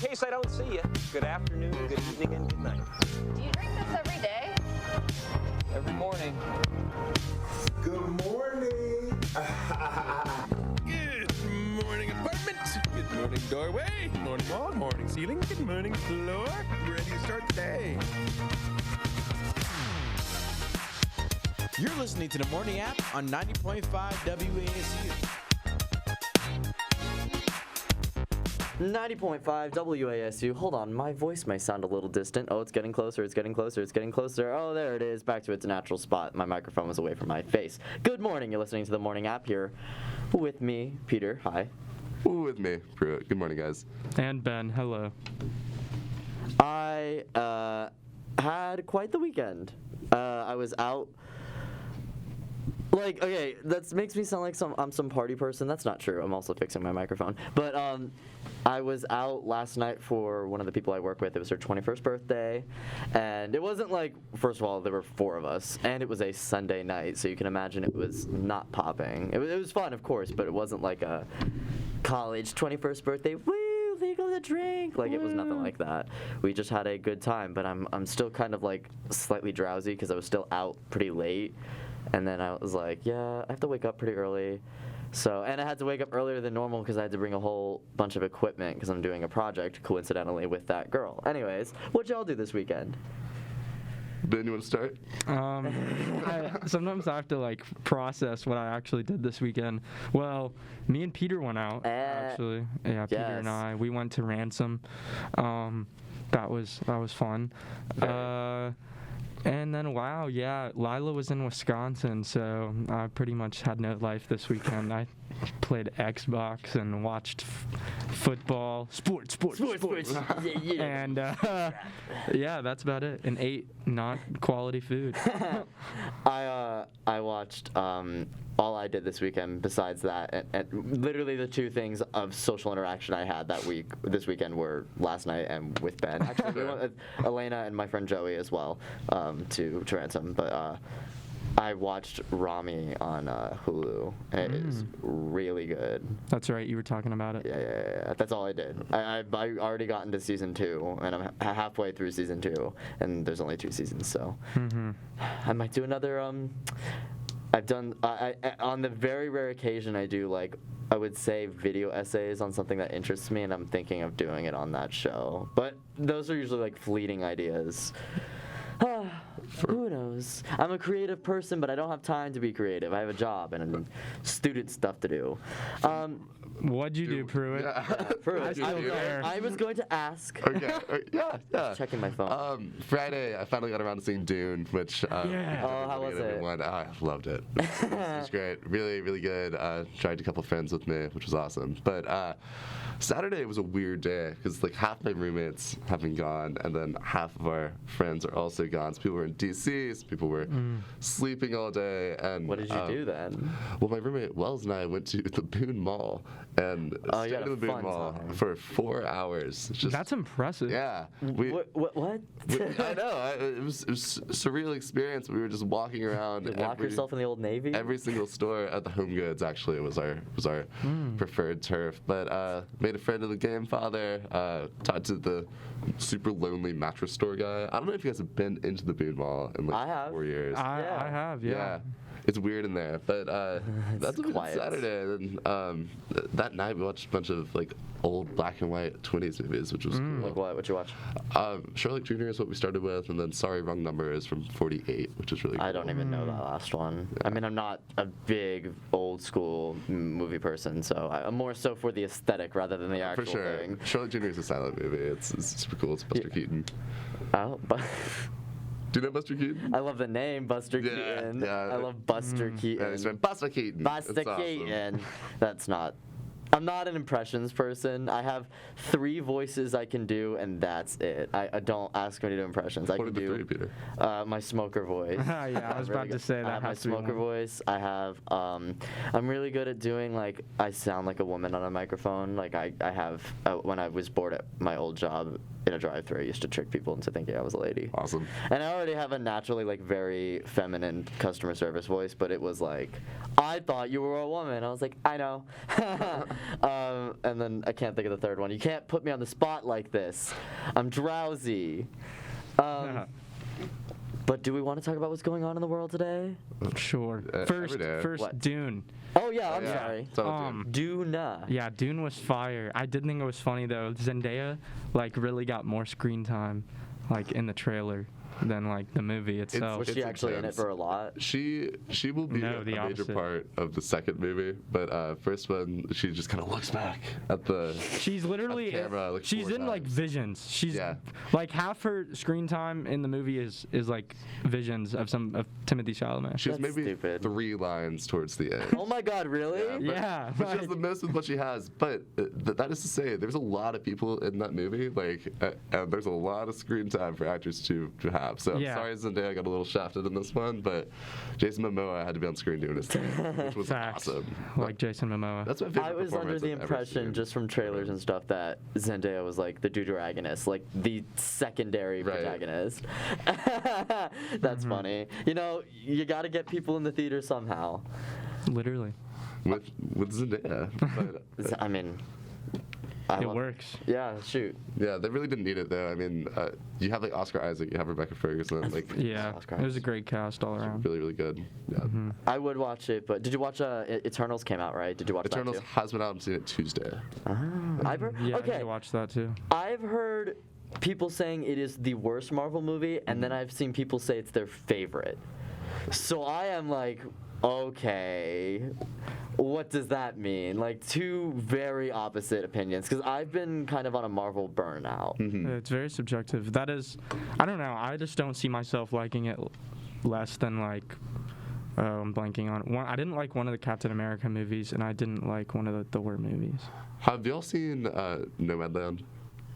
case I don't see you, good afternoon, good evening, and good night. Do you drink this every day? Every morning. Good morning. Good morning, apartment. Good morning, doorway. Good morning, wall. Morning, ceiling. Good morning, floor. You ready to start the day? You're listening to the Morning App on 90.5 WASU. 90.5 WASU. Hold on, my voice may sound a little distant. Oh, it's getting closer, it's getting closer, it's getting closer. Oh, there it is, back to its natural spot. My microphone was away from my face. Good morning, you're listening to the Morning App here with me, Peter. Hi. With me, Pruitt. Good morning, guys. And Ben, hello. I had quite the weekend. I was out. Like, okay, that makes me sound like I'm some party person. That's not true. I'm also fixing my microphone. But I was out last night for one of the people I work with. It was her 21st birthday. And it wasn't like, first of all, there were 4 of us. And it was a Sunday night, so you can imagine it was not popping. It was fun, of course, but it wasn't like a college 21st birthday, woo, legal to drink. Like, it was nothing like that. We just had a good time, but I'm still kind of like slightly drowsy because I was still out pretty late. And then I was like, yeah, I have to wake up pretty early. And I had to wake up earlier than normal because I had to bring a whole bunch of equipment because I'm doing a project, coincidentally, with that girl. Anyways, what'd y'all do this weekend? Ben, you want to start? Sometimes I have to like process what I actually did this weekend. Well, me and Peter went out, actually. Yeah, Peter and I. We went to Ransom. That was fun. And then, wow, yeah, Lila was in Wisconsin, so I pretty much had no life this weekend. I played Xbox and watched Football. Sports. And, yeah, that's about it. And ate not quality food. I watched, all I did this weekend besides that, and literally the 2 things of social interaction I had this weekend were last night and with Ben. Actually, we went with Elena and my friend Joey as well to Ransom, but I watched Rami on Hulu, and it is really good. That's right, you were talking about it. Yeah. That's all I did. I already got into season 2, and I'm halfway through season 2, and there's only 2 seasons, so I might do another. I've done on the very rare occasion I do I would say video essays on something that interests me, and I'm thinking of doing it on that show. But those are usually fleeting ideas. Who knows? I'm a creative person, but I don't have time to be creative. I have a job and student stuff to do. What'd you do, Pruitt? Yeah. Pruitt, I was going to ask. Okay. Yeah. Checking my phone. Friday, I finally got around to seeing Dune, which how was it? I loved it. It was great. Really, really good. Dragged a couple friends with me, which was awesome. But Saturday was a weird day because half my roommates have been gone, and then half of our friends are also gone. So people were in DC, so people were sleeping all day. And what did you do then? Well, my roommate Wells and I went to the Boone Mall and stayed in the Boone Mall for 4 hours. That's impressive. Yeah. What? I know. It was a surreal experience. We were just walking around. Lock yourself in the Old Navy? Every single store at the Home Goods actually was our preferred turf. But made a friend of the game father. Talked to the super lonely mattress store guy. I don't know if you guys have been into the Boone Mall in 4 years. I have, yeah. It's weird in there, but that's what we did Saturday. And that night we watched a bunch of old black and white 20s movies, which was cool. Like what? What'd you watch? Sherlock Jr. is what we started with, and then Sorry, Wrong Number is from 48, which is really cool. I don't even know that last one. Yeah. I mean, I'm not a big old school movie person, so I'm more so for the aesthetic rather than the actual thing. Sherlock Jr. is a silent movie. It's super cool. It's Buster Keaton. Oh, but. Do you know Buster Keaton? I love the name, Buster Keaton. Yeah. I love Buster Keaton. Yeah, he's been Buster Keaton. Buster Keaton. That's not. I'm not an impressions person. I have 3 voices I can do, and that's it. I don't ask me to do impressions. What are the 3, Peter? My smoker voice. Yeah, I was about to say that. I have my smoker voice. I have. I'm really good at doing I sound like a woman on a microphone. I have when I was bored at my old job. in a drive-thru. I used to trick people into thinking I was a lady. Awesome. And I already have a naturally like very feminine customer service voice, but it was like, I thought you were a woman. I was like, I know. And then I can't think of the third one. You can't put me on the spot like this. I'm drowsy. But do we want to talk about what's going on in the world today? Sure. Every day. First, What? Dune. Oh yeah, I'm Yeah. sorry. It's on Dune. Duna. Yeah, Dune was fire. I did think it was funny though. Zendaya like really got more screen time, like in the trailer, than like the movie itself. Was It's she actually in it intense. for a lot? She will be No, a the major opposite. part of the second movie, but first one she just kind of looks back at the. She's literally camera, like, she's 4 in like times. visions. She's Yeah. like half her screen time in the movie is like visions of Timothy Chalamet. She has That's maybe stupid. 3 lines towards the end. Oh my God, really? but- Yeah, But she has like- the most with what she has. But that is to say, there's a lot of people in that movie, and there's a lot of screen time for actors to have. So Yeah. I'm sorry Zendaya got a little shafted in this one, but Jason Momoa had to be on screen doing his thing, which was Facts. awesome. Like Jason Momoa. That's my favorite I was under performance the I've ever impression, seen. just from trailers and stuff, that Zendaya was like the deuteragonist, like the secondary Right. protagonist. That's funny. You know, you got to get people in the theater somehow. Literally, with Zendaya. But, I mean, it works. Yeah, shoot. yeah, they really didn't need it though. I mean, you have like Oscar Isaac, you have Rebecca Ferguson, like Yeah, Oscar it was a Isaac. great cast all around. really, really good. Yeah. I would watch it, but did you watch Eternals came out, right? Did you watch Eternals that too? has been out. I'm seeing it Tuesday. I've heard, Yeah, I okay, need to watch that too. I've heard people saying it is the worst Marvel movie, and then I've seen people say it's their favorite. So I am like, okay, what does that mean? Like, two very opposite opinions, because I've been kind of on a Marvel burnout. It's very subjective. That is, I don't know. I just don't see myself liking it less than like. I'm blanking on one. I didn't like one of the Captain America movies, and I didn't like one of the Thor movies. Have y'all seen Nomadland?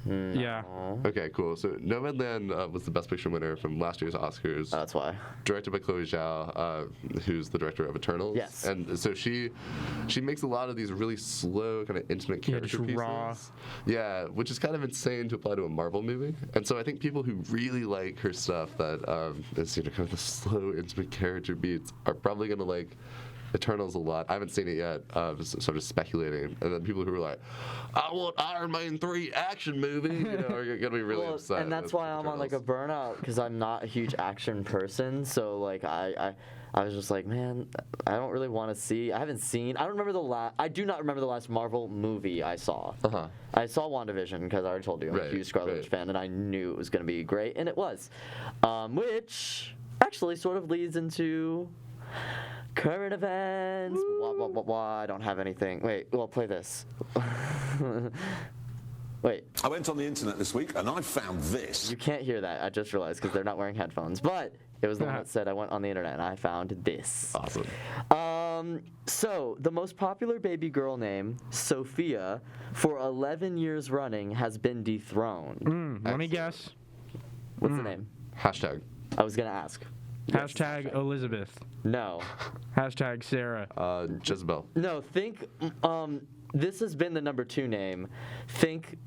Yeah. Okay, cool. So Nomadland was the Best Picture winner from last year's Oscars, That's why. directed by Chloe Zhao, who's the director of Eternals. Yes. And so she makes a lot of these really slow, kind of intimate Yeah, character just pieces. raw. Yeah, which is kind of insane to apply to a Marvel movie. And so I think people who really like her stuff that is kind of the slow, intimate character beats are probably gonna like Eternals a lot. I haven't seen it yet, just sort of speculating. And then people who are like, I want Iron Man 3 action movie, are gonna be really upset. And that's with why I'm on like a Eternals. burnout, because I'm not a huge action person. So like I was just like, man, I don't really want to see. I haven't seen. I don't remember the last. I do not remember the last Marvel movie I saw. I saw WandaVision because I already told you I'm a Right, huge Scarlet right. Witch fan, and I knew it was gonna be great, and it was. Which actually sort of leads into current events. Blah, blah, blah, blah. I don't have anything. Wait, well, play this. Wait, I went on the internet this week and I found this. you can't hear that. I just realized because they're not wearing headphones. But it was the one that said I went on the internet and I found this. Awesome. So the most popular baby girl name, Sophia, for 11 years running has been dethroned. Let me guess. What's the name? Hashtag. I was gonna ask. Hashtag Elizabeth. No. Hashtag Sarah. Jezebel. No, think, this has been the number 2 name. Think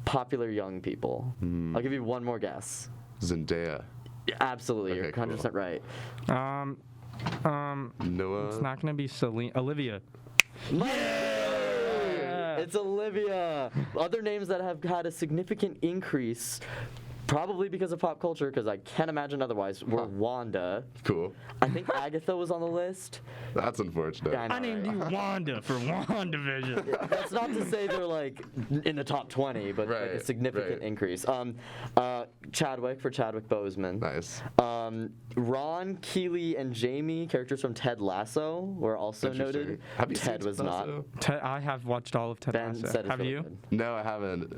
popular young people. I'll give you one more guess. Zendaya. Yeah, absolutely, you're Okay, cool. 100% right. Noah. It's not gonna be Celine. Olivia. It's Olivia. Other names that have had a significant increase, probably because of pop culture, because I can't imagine otherwise, were Wanda. Cool. I think Agatha was on the list. That's unfortunate. Yeah, I know, I named right? you Wanda for WandaVision. That's not to say they're like in the top 20, but like a Right, significant right. increase. Chadwick for Chadwick Boseman. Nice. Ron, Keeley, and Jamie, characters from Ted Lasso, were also Interesting. noted. Have you Ted seen was Ted not. Lasso? I have watched all of Ted Ben Lasso. said it's Have really you? good. No, I haven't.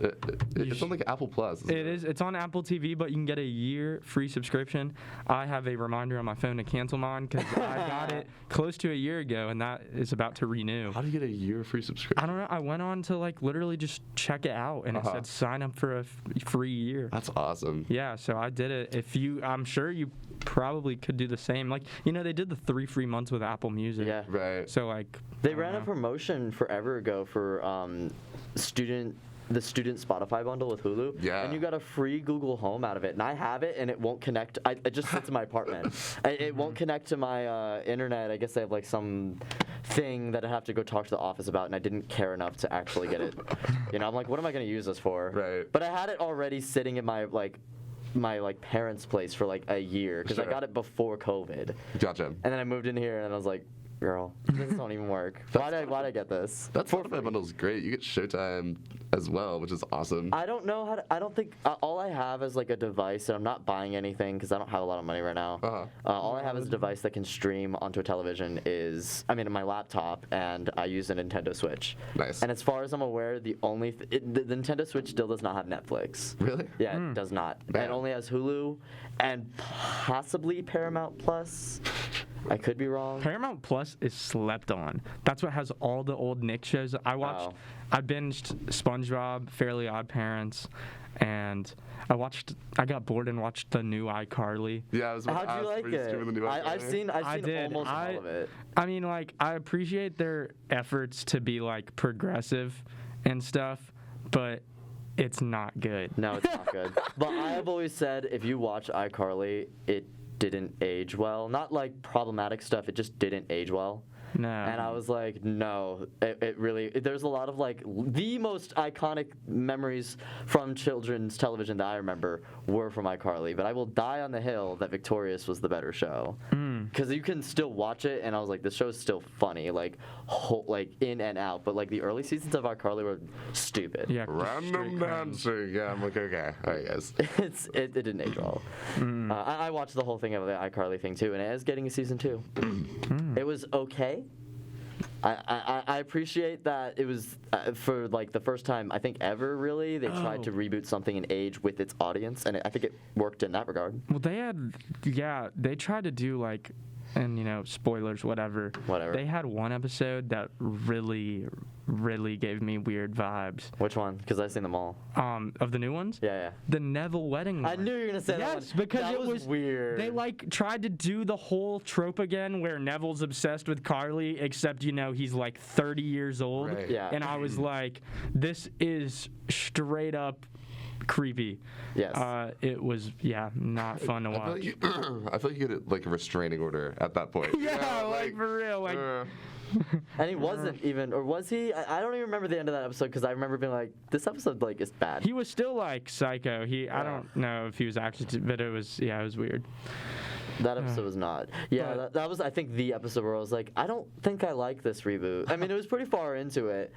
It's on like Apple Plus. isn't It is. It's on Apple TV, but you can get a year free subscription. I have a reminder on my phone to cancel mine because I got it close to a year ago, and that is about to renew. How do you get a year free subscription? I don't know. I went on to like literally just check it out, and it said sign up for a free year. That's awesome. Yeah, so I did it. I'm sure you probably could do the same. Like, they did the 3 free months with Apple Music. Yeah. Right. So like. They I don't ran a know. promotion forever ago for student the student Spotify bundle with Hulu. Yeah. And you got a free Google Home out of it. And I have it, and it won't connect. It just sits in my apartment. It won't connect to my internet. I guess they have like some thing that I have to go talk to the office about, and I didn't care enough to actually get it. I'm like, what am I going to use this for? Right. But I had it already sitting in my parents' place for like a year because I got it before COVID. Gotcha. And then I moved in here, and I was like, girl, this don't even work. Why'd I get this? That Spotify bundle is great. You get Showtime as well, which is awesome. I don't know how to. I don't think all I have is like a device, and I'm not buying anything because I don't have a lot of money right now. All I have is a device that can stream onto a television. My laptop, and I use a Nintendo Switch. Nice. And as far as I'm aware, the Nintendo Switch still does not have Netflix. Really? Yeah, it does not. Man. It only has Hulu and possibly Paramount Plus. I could be wrong. Paramount Plus is slept on. That's what has all the old Nick shows. I binged SpongeBob, Fairly Odd Parents, and I got bored and watched the new iCarly. Yeah, how'd you like it? I've seen almost all of it. I mean, like, I appreciate their efforts to be like progressive and stuff, but it's not good. No, it's not good. But I have always said if you watch iCarly, it didn't age well. Not like problematic stuff, it just didn't age well. No. And I was like, no, it really, there's a lot of like, the most iconic memories from children's television that I remember were from iCarly, but I will die on the hill that Victorious was the better show. Because you can still watch it, and I was like, this show is still funny, like in and out, but like the early seasons of iCarly were stupid. Yeah. Random dancing. Yeah, I'm like, okay. All right, guys. It didn't age well. I watched the whole thing of the iCarly thing too, and it is getting a season 2. It was okay. I appreciate that it was for like the first time I think ever really they tried to reboot something and age with its audience, and I think it worked in that regard. Well, they tried to do like, and spoilers, whatever. They had one episode that really gave me weird vibes. Which one? Because I've seen them all. Of the new ones? Yeah. The Neville wedding one. I knew you were gonna say that one. Yes, because that it was weird. They like tried to do the whole trope again where Neville's obsessed with Carly, except he's like 30 years old. Right. Yeah. And I was like, this is straight up creepy. Yes. It was not fun to watch. I feel like you get like a restraining order at that point. Yeah, like for real, like. And he wasn't even, or was he? I don't even remember the end of that episode because I remember being like, this episode like is bad. He was still like psycho. I don't know if he was actually, but it was weird. That episode was not. Yeah, that was, I think, the episode where I was like, I don't think I like this reboot. I mean, it was pretty far into it,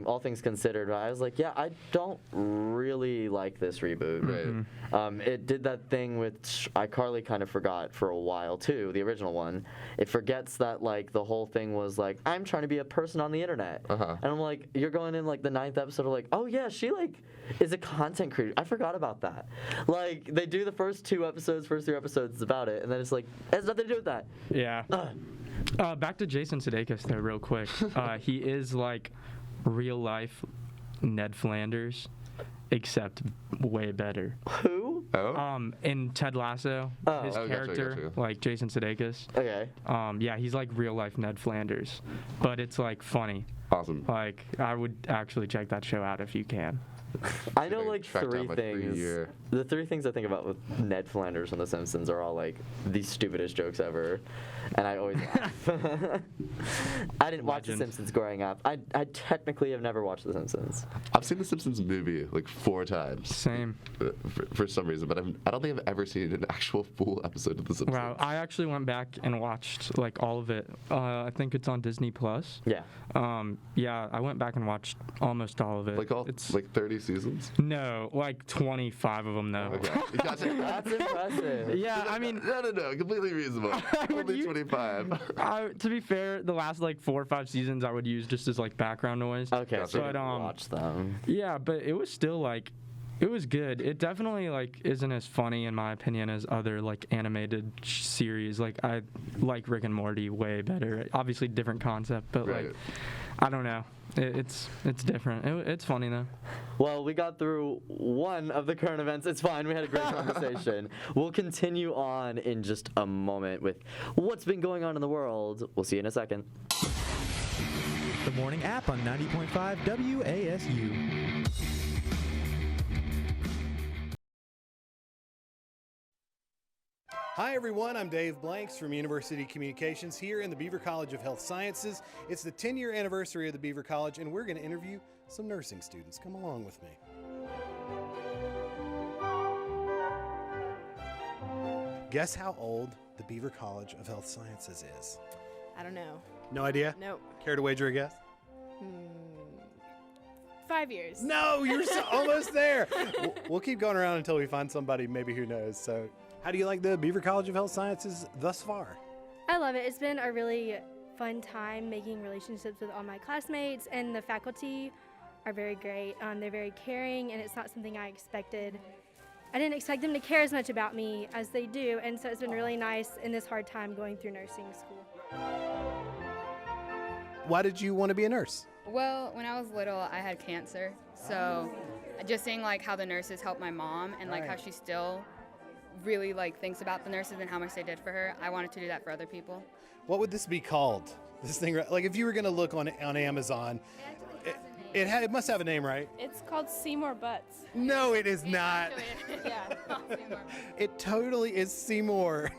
all things considered. But I was like, yeah, I don't really like this reboot. Right. It did that thing which iCarly kind of forgot for a while, too, the original one. It forgets that, like, the whole thing was like, I'm trying to be a person on the internet. And I'm like, you're going in, like, the 9th episode, like, oh, yeah, she, like, is a content creator. I forgot about that. Like, they do the first 3 episodes about it, and then it's like, it has nothing to do with that. Yeah. Back to Jason Sudeikis, though, real quick. He is, like, real life Ned Flanders, except way better. Who? Oh. In Ted Lasso, his Oh, character, gotcha. like Jason Sudeikis. Okay. Yeah, he's like real life Ned Flanders, but it's like funny. Awesome. Like, I would actually check that show out if you can. I know I like tracked 3 down my things. 3-year. The 3 things I think about with Ned Flanders and The Simpsons are all like the stupidest jokes ever, and I always laugh. I didn't watch The Legend. Simpsons growing up. I technically have never watched The Simpsons. I've seen the Simpsons movie like 4 times. Same. For some reason, but I don't think I've ever seen an actual full episode of The Simpsons. Wow, I actually went back and watched like all of it. I think it's on Disney Plus. Yeah. Yeah, I went back and watched almost all of it. Like it's like 30 seasons? no, like 25 of them though. Okay. Gotcha. That's impressive. Yeah, I mean, No, completely reasonable. Only 25. to be fair, the last like 4 or 5 seasons I would use just as like background noise. Okay, so But, you watch them. Yeah, but it was still like, it was good. It definitely like isn't as funny in my opinion as other like animated series. Like I like Rick and Morty way better. Obviously different concept, but Right. like I don't know. It's different. It's funny though. Well, we got through one of the current events. It's fine. We had a great conversation. We'll continue on in just a moment with what's been going on in the world. We'll see you in a second. The morning app on 90.5 WASU. Hi everyone, I'm Dave Blanks from University Communications here in the Beaver College of Health Sciences. It's the 10-year anniversary of the Beaver College, and we're going to interview some nursing students. Come along with me. Guess how old the Beaver College of Health Sciences is? I don't know. No idea? Nope. Care to wager a guess? 5 years. No, you're almost there. We'll keep going around until we find somebody maybe who knows. So, how do you like the Beaver College of Health Sciences thus far? I love it. It's been a really fun time making relationships with all my classmates, and the faculty are very great. They're very caring, and it's not something I expected. I didn't expect them to care as much about me as they do, and so it's been really nice in this hard time going through nursing school. Why did you want to be a nurse? Well, when I was little, I had cancer, so just seeing like how the nurses helped my mom and like how she still really like thinks about the nurses and how much they did for her, I wanted to do that for other people. What would this be called? This thing, like if you were going to look on Amazon, it must have a name, right? It's called Seymour Butts. No, it is not. Yeah. It totally is Seymour.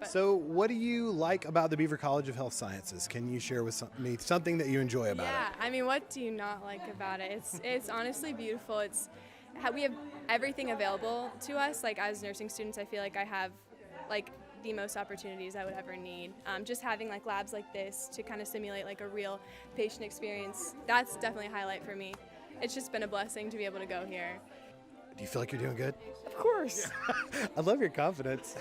So what do you like about the Beaver College of Health Sciences? Can you share with me something that you enjoy about Yeah, it? I mean, what do you not like about it? It's honestly beautiful. We have everything available to us. Like as nursing students, I feel like I have like the most opportunities I would ever need. Just having like labs like this to kind of simulate like a real patient experience, that's definitely a highlight for me. It's just been a blessing to be able to go here. Do you feel like you're doing good? Of course. I love your confidence.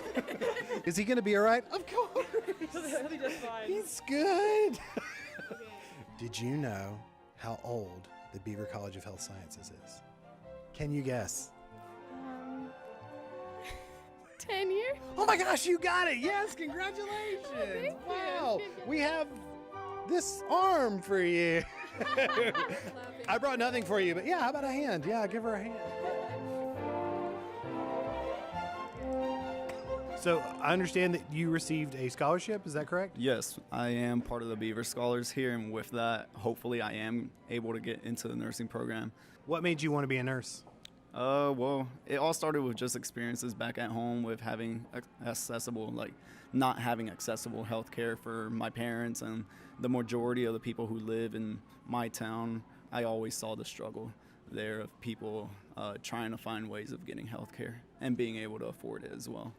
Is he going to be all right? Of course. He'll be just fine. He's good. Did you know how old the Beaver College of Health Sciences is? Can you guess? 10 years? Oh my gosh, you got it. Yes, congratulations. Wow. We have this arm for you. I brought nothing for you, but yeah, how about a hand? Yeah, give her a hand. So I understand that you received a scholarship, is that correct? Yes, I am part of the Beaver Scholars here, and with that, hopefully I am able to get into the nursing program. What made you want to be a nurse? Well, it all started with just experiences back at home with having not having accessible health care for my parents and the majority of the people who live in my town. I always saw the struggle there of people trying to find ways of getting health care and being able to afford it as well.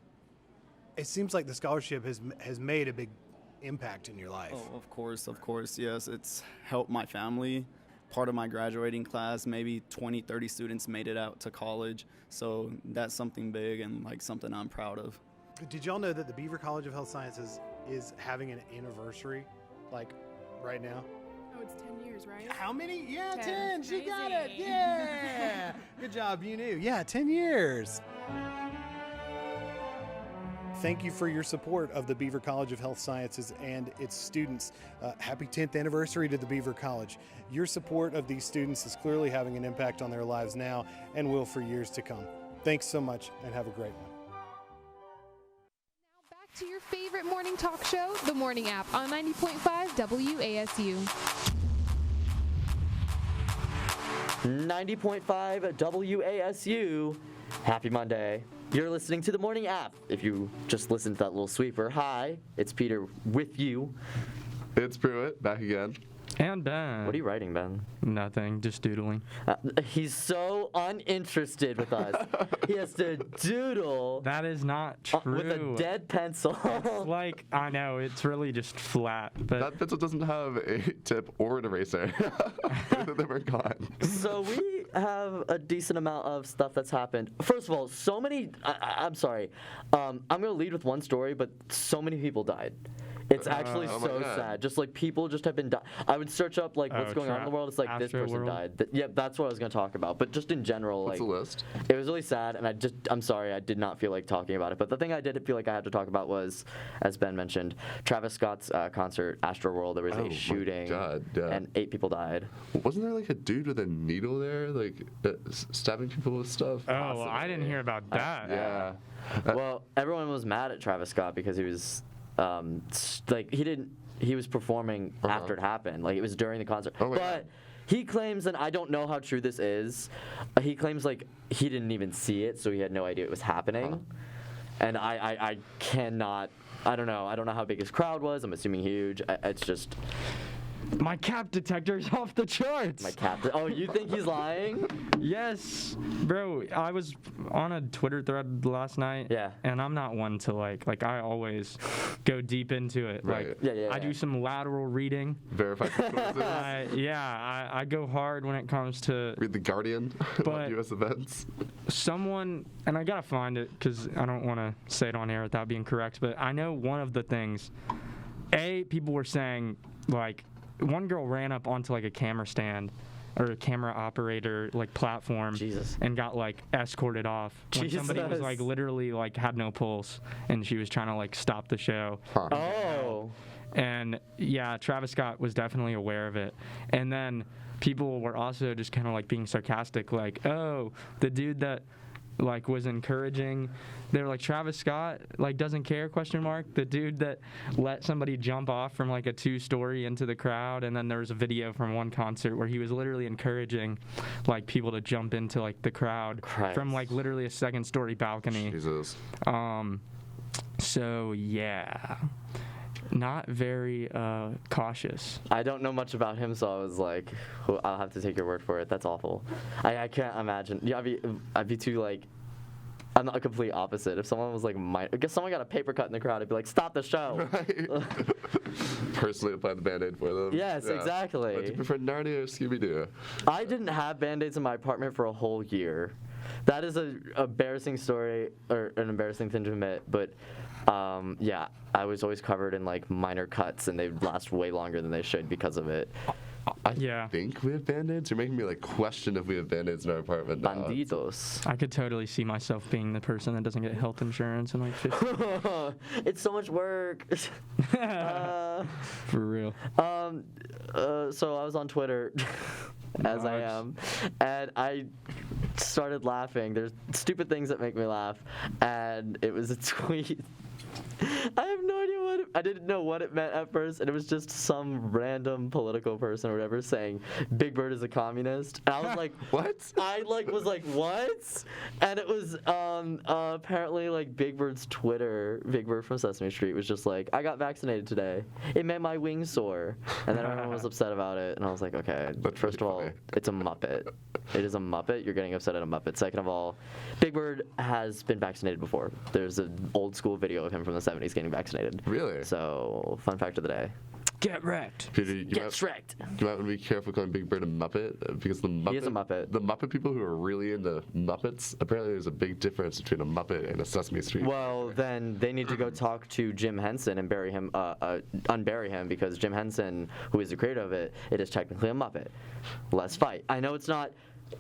It seems like the scholarship has made a big impact in your life. Oh, of course, yes. It's helped my family. Part of my graduating class, maybe 20, 30 students made it out to college. So that's something big and like something I'm proud of. Did y'all know that the Beaver College of Health Sciences is having an anniversary, like right now? Oh, it's 10 years, right? How many? Yeah, 10. 10. She got it. Crazy. Yeah. Good job. You knew. Yeah, 10 years. Thank you for your support of the Beaver College of Health Sciences and its students. Happy 10th anniversary to the Beaver College. Your support of these students is clearly having an impact on their lives now and will for years to come. Thanks so much and have a great one. Now back to your favorite morning talk show, The Morning App on 90.5 WASU. 90.5 WASU. Happy Monday. You're listening to The Morning App. If you just listened to that little sweeper, hi, it's Peter with you. It's Pruitt, back again. And Ben. What are you writing, Ben? Nothing, just doodling. He's so uninterested with us. He has to doodle. That is not true. With a dead pencil. It's like, I know, it's really just flat. But that pencil doesn't have a tip or an eraser. They were gone. So we have a decent amount of stuff that's happened. First of all, so many, I'm sorry. I'm going to lead with one story, but so many people died. It's actually so sad. Just like people just have been I would search up like what's going on in the world. It's like this person died. Yep, that's what I was going to talk about. But just in general, What's like the list? It was really sad, and I'm sorry, I did not feel like talking about it. But the thing I did feel like I had to talk about was, as Ben mentioned, Travis Scott's concert, Astroworld. There was a shooting, and 8 people died. Wasn't there like a dude with a needle there, like stabbing people with stuff? Oh, well, I didn't hear about that. Yeah. Well, everyone was mad at Travis Scott because he was. Like he he was performing after it happened. Like, it was during the concert. Oh my but God. he claims, and I don't know how true this is, he claims, like, he didn't even see it, so he had no idea it was happening. And I cannot, I don't know how big his crowd was. I'm assuming huge. It's just... My cap detector's off the charts. My cap. Oh, you think he's lying? Yes, bro. I was on a Twitter thread last night. Yeah. And I'm not one to like I always go deep into it. Right. Like, Yeah. I do some lateral reading. Verified sources. I go hard when it comes to. Read The Guardian about U.S. events. Someone, and I gotta find it because I don't want to say it on air without being correct, but I know one of the things. People were saying, like, one girl ran up onto like a camera stand or a camera operator like platform and got like escorted off when somebody was like literally like had no pulse and she was trying to like stop the show. Oh. And yeah, Travis Scott was definitely aware of it. And then people were also just kind of like being sarcastic, like, oh, the dude that like was encouraging, they were like, Travis Scott like doesn't care, ? The dude that let somebody jump off from like a 2-story into the crowd. And then there was a video from one concert where he was literally encouraging like people to jump into like the crowd from like literally a 2nd-story balcony. Jesus. So yeah, not very cautious. I don't know much about him, so I was like, I'll have to take your word for it. That's awful. I can't imagine. Yeah, I'd be too like. I'm not a complete opposite. If someone was like, if someone got a paper cut in the crowd, I'd be like, stop the show. Right. Personally apply the Band-Aid for them. Yes, exactly. Do you prefer Narnia or Scooby-Doo? I didn't have Band-Aids in my apartment for a whole year. That is an embarrassing story, or an embarrassing thing to admit, but yeah, I was always covered in like minor cuts, and they last way longer than they should because of it. I think we have Band-Aids. You're making me like question if we have Band-Aids in our apartment now. Bandidos. I could totally see myself being the person that doesn't get health insurance in like 50. It's so much work. For real. So I was on Twitter, as I am, and I started laughing. There's stupid things that make me laugh, and it was a tweet. I have no idea I didn't know what it meant at first, and it was just some random political person or whatever saying Big Bird is a communist. And I was like, what? I was like, what? And it was apparently like Big Bird's Twitter, Big Bird from Sesame Street, was just like, I got vaccinated today. It made my wings sore. And then everyone was upset about it, and I was like, okay, first of all, it's a Muppet. It is a Muppet. You're getting upset at a Muppet. Second of all, Big Bird has been vaccinated before. There's an old school video of him from the 70s getting vaccinated. Really? So, fun fact of the day. Get wrecked. Peter, you Get wrecked. You might want to be careful calling Big Bird a Muppet, because the Muppet. He is a Muppet. The Muppet people who are really into Muppets, apparently there's a big difference between a Muppet and a Sesame Street. Well, then they need to go talk to Jim Henson and bury him, unbury him, because Jim Henson, who is the creator of it, it is technically a Muppet. Let's fight. I know it's not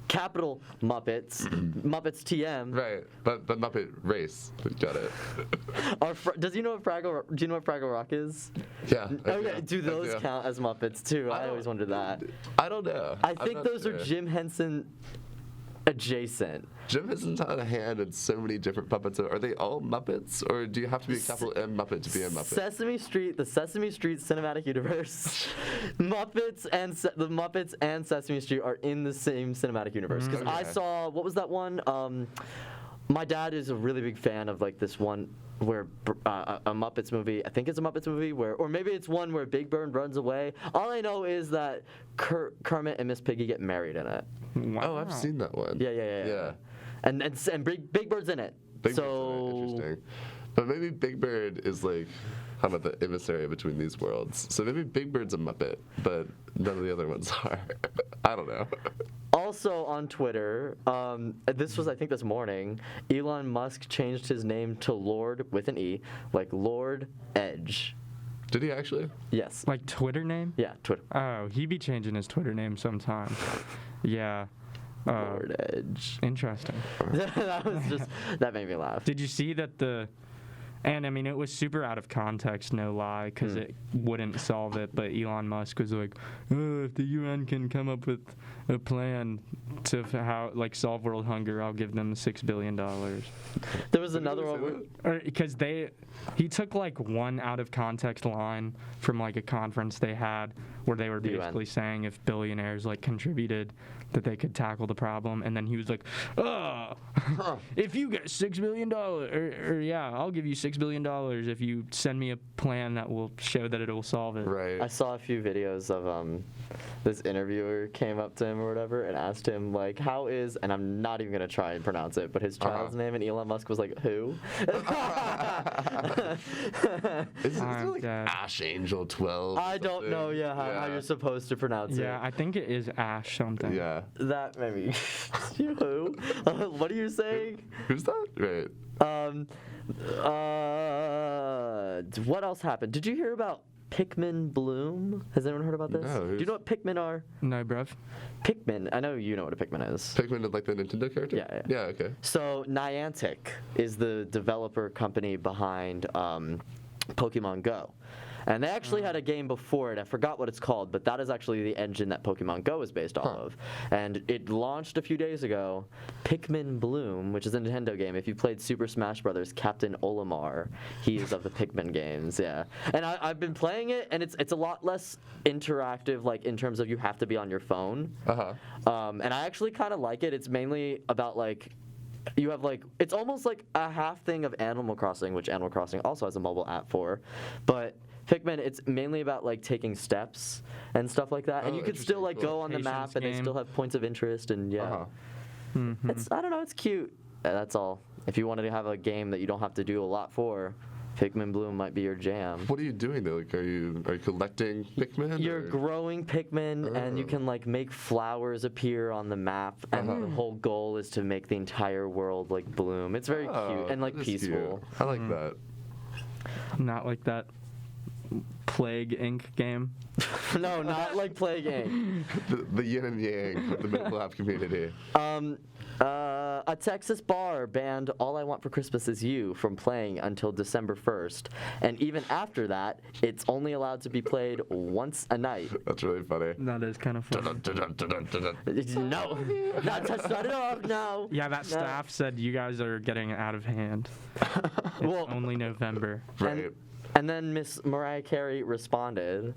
capital Muppets, Muppets TM. Right, but Muppet race. Got it. Do you know what Fraggle Rock is? Yeah. Okay, do those count as Muppets too? I always wondered that. I don't know. I think those are Jim Henson adjacent. Jim Henson's had a hand in so many different puppets. Are they all Muppets, or do you have to be a capital M Muppet to be a Muppet? Sesame Street, the Sesame Street cinematic universe, Muppets and the Muppets and Sesame Street are in the same cinematic universe. Because I saw, what was that one? My dad is a really big fan of like this one where a Muppets movie. I think it's a Muppets movie where, or maybe it's one where Big Bird runs away. All I know is that Kermit and Miss Piggy get married in it. Wow. Oh, I've seen that one. Yeah. And Big Bird's in it. Big Bird's in it. Interesting. But maybe Big Bird is like, how about the emissary between these worlds? So maybe Big Bird's a Muppet, but none of the other ones are. I don't know. Also on Twitter, this was, I think, this morning, Elon Musk changed his name to Lord with an E, like Lord Edge. Did he actually? Yes. Like Twitter name? Yeah, Twitter. Oh, he be changing his Twitter name sometime. Yeah. Lord Edge. Interesting. That made me laugh. Did you see that And I mean, it was super out of context, no lie, because it wouldn't solve it. But Elon Musk was like, "Oh, if the UN can come up with a plan to solve world hunger, I'll give them $6 billion." There was another one because he took like one out of context line from like a conference they had where they were basically saying if billionaires like contributed that they could tackle the problem, and then he was like, if you get $6 billion, or yeah, I'll give you $6 billion if you send me a plan that will show that it will solve it. Right. I saw a few videos of this interviewer came up to him or whatever and asked him like, how is, and I'm not even gonna try and pronounce it, but his child's name, and Elon Musk was like, who? Is it like Ash Angel 12? I don't know. How you're supposed to pronounce it. Yeah, I think it is Ash something. Yeah. That maybe. Who? What are you saying? Who's that? Right. What else happened? Did you hear about Pikmin Bloom? Has anyone heard about this? No. Do you know what Pikmin are? No, bruv. Pikmin. I know you know what a Pikmin is. Pikmin, like the Nintendo character? Yeah. Yeah, okay. So Niantic is the developer company behind Pokemon Go. And they actually had a game before it. I forgot what it's called, but that is actually the engine that Pokemon Go is based off of. And it launched a few days ago. Pikmin Bloom, which is a Nintendo game. If you played Super Smash Bros., Captain Olimar, he is of the Pikmin games, yeah. And I've been playing it, and it's a lot less interactive, like in terms of you have to be on your phone. And I actually kind of like it. It's mainly about like you have like it's almost like a half thing of Animal Crossing, which Animal Crossing also has a mobile app for, but Pikmin, it's mainly about like taking steps and stuff like that, and you can still like go on the map, and they still have points of interest, and it's I don't know, it's cute. That's all. If you wanted to have a game that you don't have to do a lot for, Pikmin Bloom might be your jam. What are you doing though? Like, are you collecting Pikmin? You're growing Pikmin, and you can like make flowers appear on the map, and the whole goal is to make the entire world like bloom. It's very cute and like peaceful. Cute. I like that. Not like that Plague Inc. game. No, not like Plague Inc. the yin and yang of the mental health community. A Texas bar banned All I Want for Christmas Is You from playing until December 1st. And even after that, it's only allowed to be played once a night. That's really funny. That is kind of funny. No. Not to shut it off, no. Yeah, that staff said you guys are getting out of hand. It's only November. Right. And then Miss Mariah Carey responded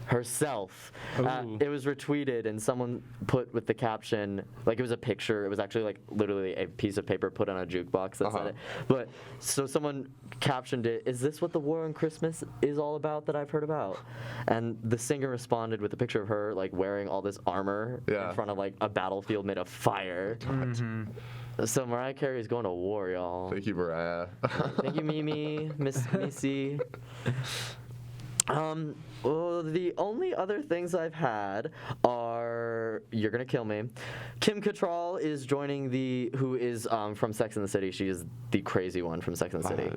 herself. It was retweeted, and someone put with the caption, like it was a picture, it was actually like literally a piece of paper put on a jukebox that said it. But so someone captioned it, "Is this what the war on Christmas is all about that I've heard about?" And the singer responded with a picture of her like wearing all this armor in front of like a battlefield made of fire. So Mariah Carey is going to war, y'all. Thank you, Mariah. Thank you, Mimi, Miss Missy. Well, the only other things I've had are, you're gonna kill me, Kim Cattrall is joining who is from Sex and the City. She is the crazy one from Sex and the City.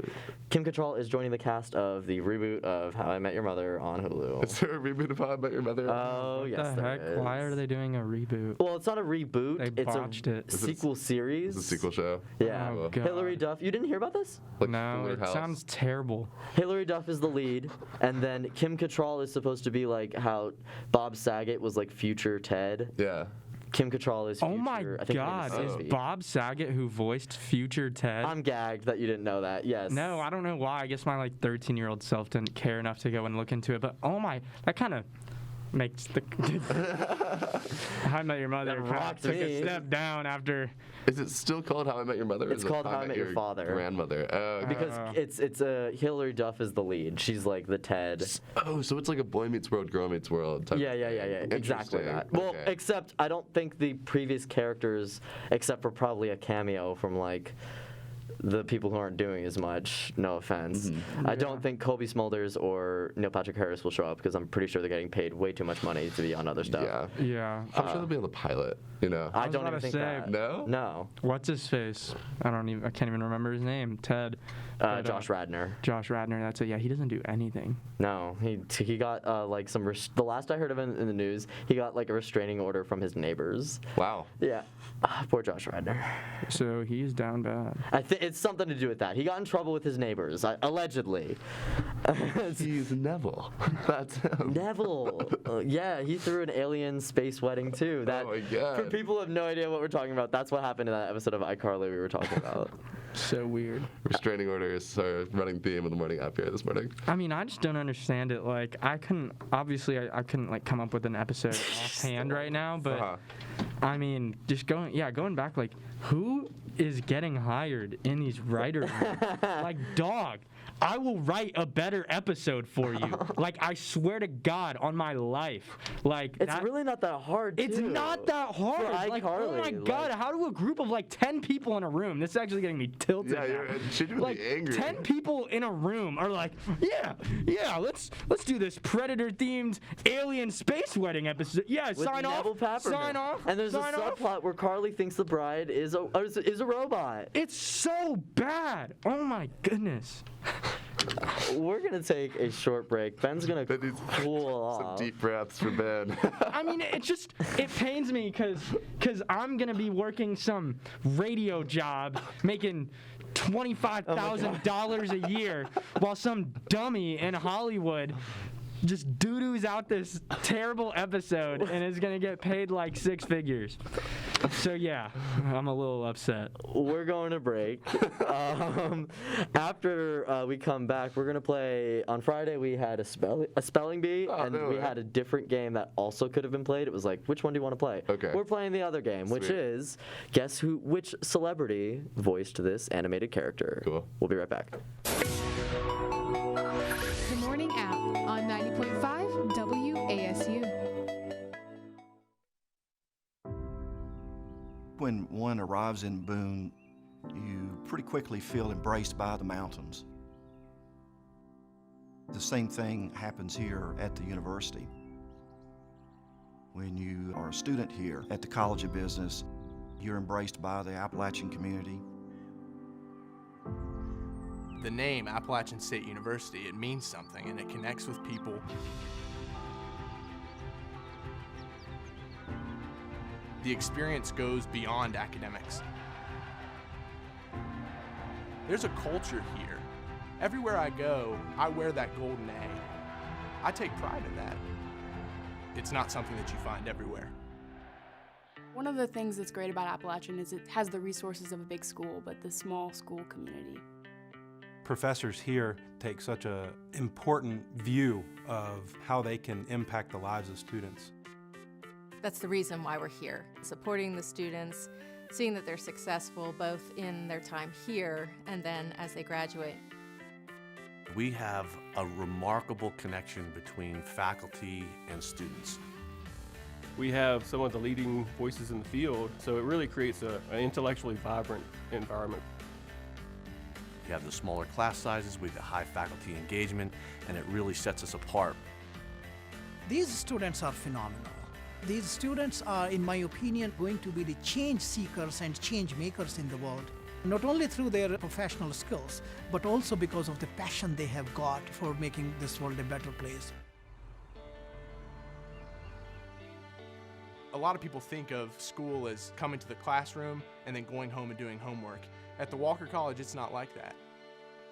Kim Cattrall is joining the cast of the reboot of How I Met Your Mother on Hulu. Is there a reboot of How I Met Your Mother? Oh, What yes, the there heck? is. Why are they doing a reboot? Well, it's not a reboot. They It's botched a it. sequel series. It's a sequel show. Yeah. Oh, God. Hilary Duff. You didn't hear about this? Like No, Fuller it House. sounds terrible. Hilary Duff is the lead, and then Kim Cattrall is supposed to be like how Bob Saget was like future Ted. Yeah. Kim Cattrall is future. Oh my I think her name God! Is Sophie. Bob Saget who voiced future Ted? I'm gagged that you didn't know that. Yes. No, I don't know why. I guess my like 13-year-old self didn't care enough to go and look into it. But oh my, that kind of makes the How I Met Your Mother That kind rocked of took me. a step down after. Is it still called How I Met Your Mother? or It's is it called How I Met Your Father. Grandmother. Oh, okay. Because it's Hilary Duff is the lead. She's like the Ted. Oh, so it's like a Boy Meets World, Girl Meets World type. Yeah. Exactly Interesting. that. Well, Okay. except I don't think the previous characters, except for probably a cameo from like the people who aren't doing as much, no offense. I don't think Colby Smulders or Neil Patrick Harris will show up because I'm pretty sure they're getting paid way too much money to be on other stuff. Yeah. Yeah. I'm sure they'll be on the pilot. You know. I was don't about even to think say, that. No. No. What's his face? I can't even remember his name. Ted. Josh Radner. Josh Radner, that's it. Yeah, he doesn't do anything. No, he got like some. The last I heard of him in the news, he got like a restraining order from his neighbors. Wow. Yeah. Poor Josh Radner. So he's down bad. I think it's something to do with that. He got in trouble with his neighbors, allegedly. He's Neville. That's him. Neville. Yeah, he threw an alien space wedding too. That, oh my God. For people who have no idea what we're talking about, that's what happened in that episode of iCarly we were talking about. So weird. Restraining orders are running theme of the morning app here this morning. I mean, I just don't understand it. Like, I couldn't like come up with an episode offhand right now, but I mean, just going back, like, who is getting hired in these writer rooms? Like, dog, I will write a better episode for you. Like, I swear to God on my life. Like, it's really not that hard. It's not that hard. Like, oh my God, how do a group of like 10 people in a room? This is actually getting me tilted. Yeah, you're genuinely angry. 10 people in a room are like, yeah, let's do this predator-themed alien space wedding episode. Yeah, With sign Neville off. Peppermint. Sign off. And there's sign a off. subplot where Carly thinks the bride is a robot. It's so bad. Oh my goodness. We're gonna take a short break. Ben's gonna cool off. Some deep breaths for Ben. I mean, it pains me because I'm gonna be working some radio job making $25,000 a year while some dummy in Hollywood just doo-doos out this terrible episode and is gonna get paid like 6 figures. So yeah, I'm a little upset. We're going to break. After we come back, we're gonna play. On Friday we had a spelling bee, and we had a different game that also could have been played. It was like, which one do you want to play? Okay. We're playing the other game, which is guess which celebrity voiced this animated character. Cool. We'll be right back. The Morning App on 90.5 WASU. When one arrives in Boone, you pretty quickly feel embraced by the mountains. The same thing happens here at the university. When you are a student here at the College of Business, you're embraced by the Appalachian community. The name Appalachian State University, it means something and it connects with people. The experience goes beyond academics. There's a culture here. Everywhere I go, I wear that golden A. I take pride in that. It's not something that you find everywhere. One of the things that's great about Appalachian is it has the resources of a big school, but the small school community. Professors here take such an important view of how they can impact the lives of students. That's the reason why we're here, supporting the students, seeing that they're successful both in their time here and then as they graduate. We have a remarkable connection between faculty and students. We have some of the leading voices in the field, so it really creates an intellectually vibrant environment. You have the smaller class sizes, we have the high faculty engagement, and it really sets us apart. These students are phenomenal. These students are, in my opinion, going to be the change seekers and change makers in the world, not only through their professional skills, but also because of the passion they have got for making this world a better place. A lot of people think of school as coming to the classroom and then going home and doing homework. At the Walker College, it's not like that.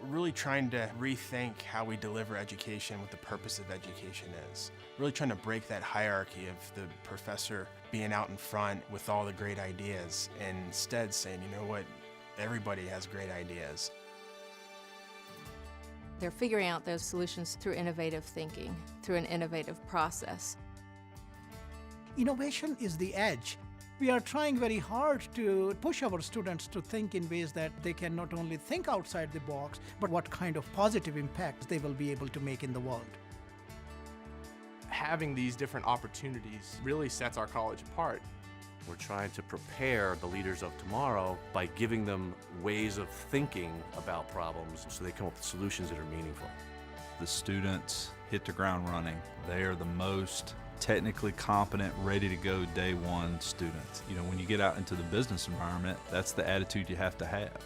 We're really trying to rethink how we deliver education, what the purpose of education is. Really trying to break that hierarchy of the professor being out in front with all the great ideas and instead saying, you know what, everybody has great ideas. They're figuring out those solutions through innovative thinking, through an innovative process. Innovation is the edge. We are trying very hard to push our students to think in ways that they can not only think outside the box, but what kind of positive impact they will be able to make in the world. Having these different opportunities really sets our college apart. We're trying to prepare the leaders of tomorrow by giving them ways of thinking about problems so they come up with solutions that are meaningful. The students hit the ground running. They are the most technically competent, ready to go day one students. You know, when you get out into the business environment, that's the attitude you have to have.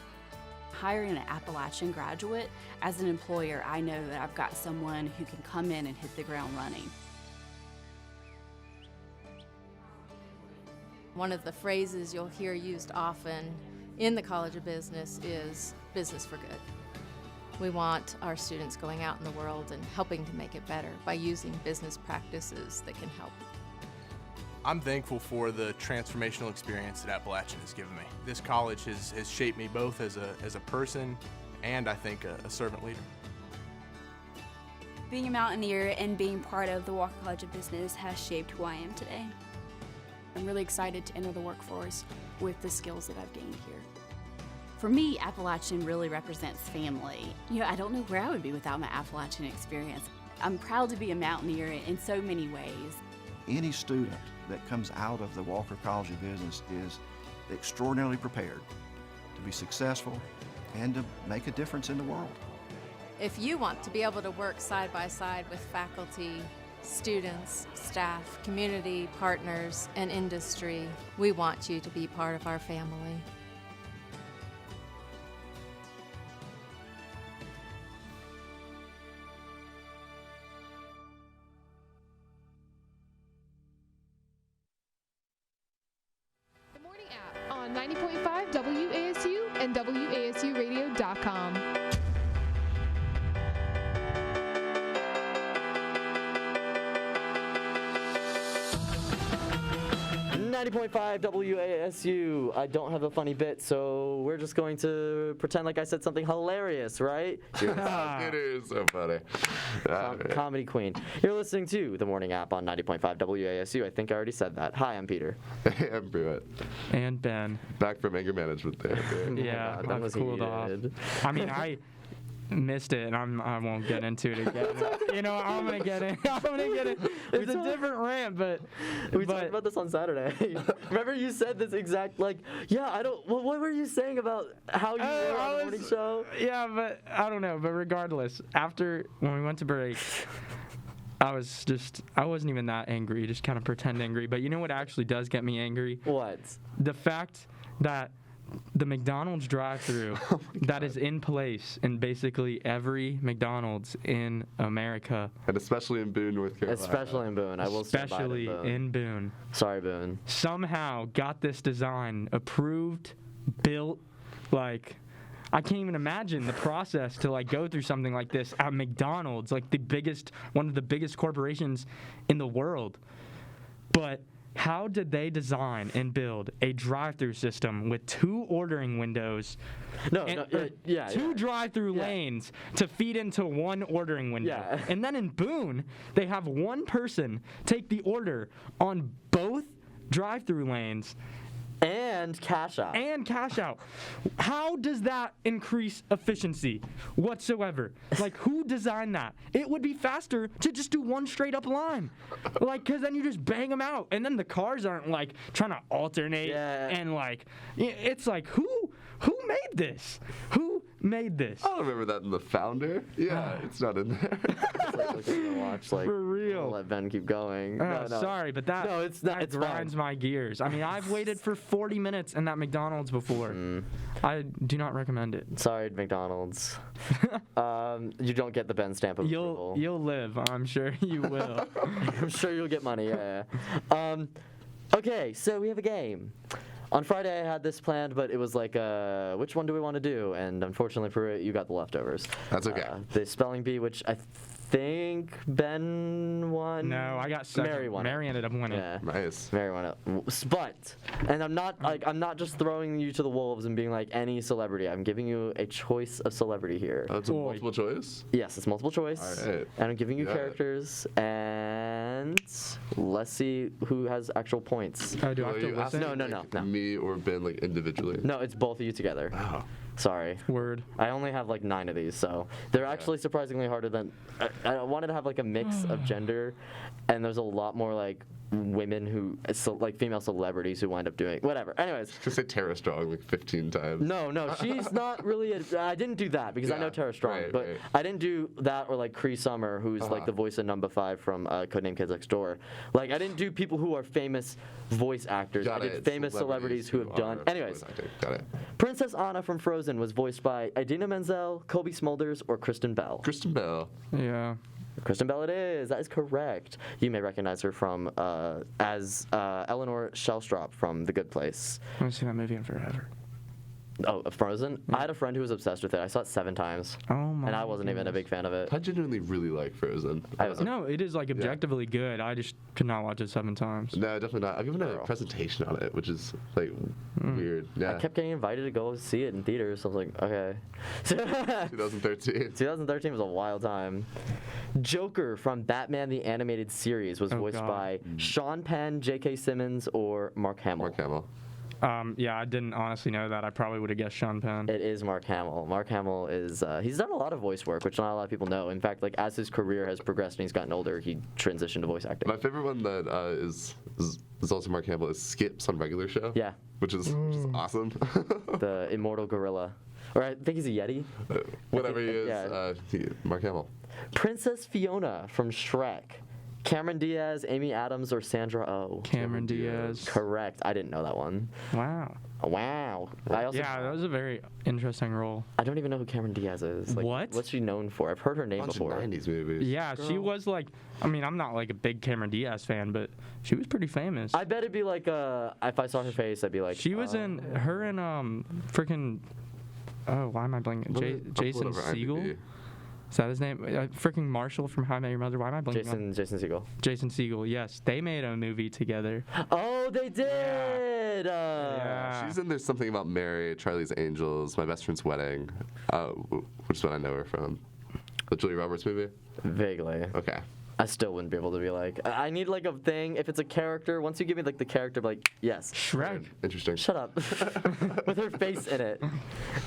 hiring an Appalachian graduate, as an employer, I know that I've got someone who can come in and hit the ground running. One of the phrases you'll hear used often in the College of Business is business for good. We want our students going out in the world and helping to make it better by using business practices that can help. I'm thankful for the transformational experience that Appalachian has given me. This college has shaped me both as a person and, I think, a servant leader. Being a Mountaineer and being part of the Walker College of Business has shaped who I am today. I'm really excited to enter the workforce with the skills that I've gained here. For me, Appalachian really represents family. I don't know where I would be without my Appalachian experience. I'm proud to be a Mountaineer in so many ways. Any student that comes out of the Walker College of Business is extraordinarily prepared to be successful and to make a difference in the world. If you want to be able to work side by side with faculty, students, staff, community, partners, and industry, we want you to be part of our family. The Morning App on 90.5 WASU and WASUradio.com. 90.5 WASU. I don't have a funny bit, so we're just going to pretend like I said something hilarious, right? It is so funny. Comedy queen. You're listening to The Morning App on 90.5 WASU. I think I already said that. Hi, I'm Peter. Hey, I'm Pruitt. And Ben. Back from anger management there. Yeah, God, that was cooled off. I mean, I missed it, and I won't get into it again. I'm gonna get in. It's a different rant, but we talked about this on Saturday. Remember you said this exact what were you saying about how you were on the morning show? Yeah, but I don't know. But regardless, when we went to break, I wasn't even that angry, just kind of pretend angry. But you know what actually does get me angry? What? The fact that the McDonald's drive-thru that is in place in basically every McDonald's in America. And especially in Boone, North Carolina. Especially in Boone. I will stand by Especially in Boone. Sorry, Boone. Somehow got this design approved, built, I can't even imagine the process to go through something like this at McDonald's, one of the biggest corporations in the world. But how did they design and build a drive-through system with 2 ordering windows? Two drive-through lanes to feed into 1 ordering window. Yeah. And then in Boone, they have 1 person take the order on both drive-through lanes. And cash out. How does that increase efficiency whatsoever? Who designed that? It would be faster to just do 1 straight up line. Because then you just bang them out. And then the cars aren't, trying to alternate. Yeah. And, it's who made this? Who made this? I don't remember that in the founder. Yeah, it's not in there. Looking to watch, For real. I'll let Ben keep going. Sorry, but that grinds my gears. I mean, I've waited for 40 minutes in that McDonald's before. I do not recommend it. Sorry, McDonald's. You don't get the Ben stamp of approval. You'll live. I'm sure you will. I'm sure you'll get money, yeah. Okay, so we have a game. On Friday, I had this planned, but it was which one do we want to do? And unfortunately, Pruitt, you got the leftovers. That's okay. The spelling bee, which I think Ben won. No, I got second. Mary won. Mary ended up winning. Yeah. Nice. Mary won it. But, and I'm not just throwing you to the wolves and being any celebrity. I'm giving you a choice of celebrity here. Oh, it's a multiple choice? Yes, it's multiple choice. All right. And I'm giving you characters, and let's see who has actual points. Oh, do I have to listen? No. Me or Ben individually? No, it's both of you together. Oh. Sorry. Word. I only have 9 of these, so they're actually surprisingly harder than. I wanted to have a mix of gender, and there's a lot more women who, female celebrities who wind up doing whatever. Anyways. Just say Tara Strong 15 times. No, she's not really. I didn't do that because I know Tara Strong, but I didn't do that or Cree Summer, who's the voice of Number 5 from Codename Kids Next Door. I didn't do people who are famous voice actors. I did famous celebrities who have done. Anyways, got it. Princess Anna from Frozen Frozen was voiced by Idina Menzel, Kobe Smulders, or Kristen Bell? Kristen Bell. Yeah. Kristen Bell it is. That is correct. You may recognize her from as Eleanor Shellstrop from The Good Place. I haven't seen that movie in forever. Oh, Frozen? I had a friend who was obsessed with it. I saw it 7 times. Oh my And I wasn't even a big fan of it. I genuinely really like Frozen. No, it is like objectively good. I just could not watch it 7 times. No, definitely not. I've given a presentation on it, which is like weird. Yeah. I kept getting invited to go see it in theaters, so I was like, okay. 2013. 2013 was a wild time. Joker from Batman the Animated Series was voiced by Sean Penn, J.K. Simmons, or Mark Hamill. Mark Hamill. Yeah, I didn't honestly know that. I probably would have guessed Sean Penn. It is Mark Hamill. Mark Hamill is, he's done a lot of voice work, which not a lot of people know. In fact, like as his career has progressed and he's gotten older, he transitioned to voice acting. My favorite one that is also Mark Hamill is Skips on Regular Show. Yeah. Which is awesome. The immortal gorilla. Or I think he's a Yeti. Whatever he is, Mark Hamill. Princess Fiona from Shrek. Cameron Diaz, Amy Adams, or Sandra Oh? Cameron Diaz. Correct. I didn't know that one. Wow. Wow. I also that was a very interesting role. I don't even know who Cameron Diaz is. Like, What? What's she known for? I've heard her name Bunch before. of 90s movies. Yeah, she was like, I mean, I'm not like a big Cameron Diaz fan, but she was pretty famous. I bet it'd be like, if I saw her face, I'd be like. She was in her and freaking. Oh, why am I blanking? Jason Segel. Is that his name? Freaking Marshall from How I Met Your Mother. Why am I blanking? Jason Segel. Jason Segel. Yes, they made a movie together. Oh, they did. Yeah. She's in There's Something About Mary, Charlie's Angels, My Best Friend's Wedding, which is what I know her from. The Julia Roberts movie? Vaguely. Okay. I still wouldn't be able to be like, I need like a thing. If it's a character, once you give me like the character, like, yes. Shrek. Interesting. Shut up. With her face in it.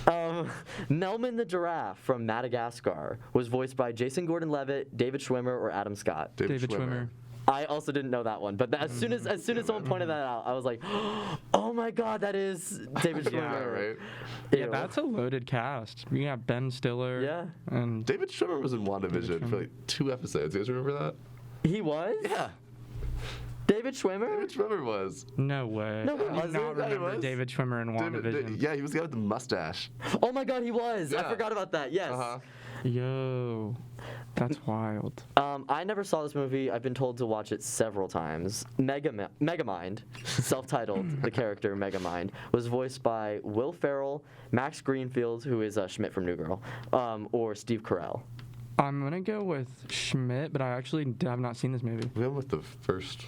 Melman the giraffe from Madagascar was voiced by Jason Gordon-Levitt, David Schwimmer, or Adam Scott. David Schwimmer. I also didn't know that one, but as soon as someone pointed that out, I was like, "Oh my God, that is David Schwimmer!" Yeah, right. Yeah, that's a loaded cast. You got Ben Stiller. Yeah. And David Schwimmer was in WandaVision for like 2 episodes. You guys remember that? He was? Yeah. David Schwimmer? David Schwimmer was. No way. No, he I do wasn't. not Yeah, he remember was. David Schwimmer in WandaVision. Yeah, he was the guy with the mustache. Oh my God, he was. I Yeah. forgot about that. Yes. Yo, that's wild. I never saw this movie. I've been told to watch it several times. Megamind, self-titled, the character Megamind, was voiced by Will Ferrell, Max Greenfield, who is Schmidt from New Girl, or Steve Carell. I'm gonna go with Schmidt, but I actually have not seen this movie. We went with the first.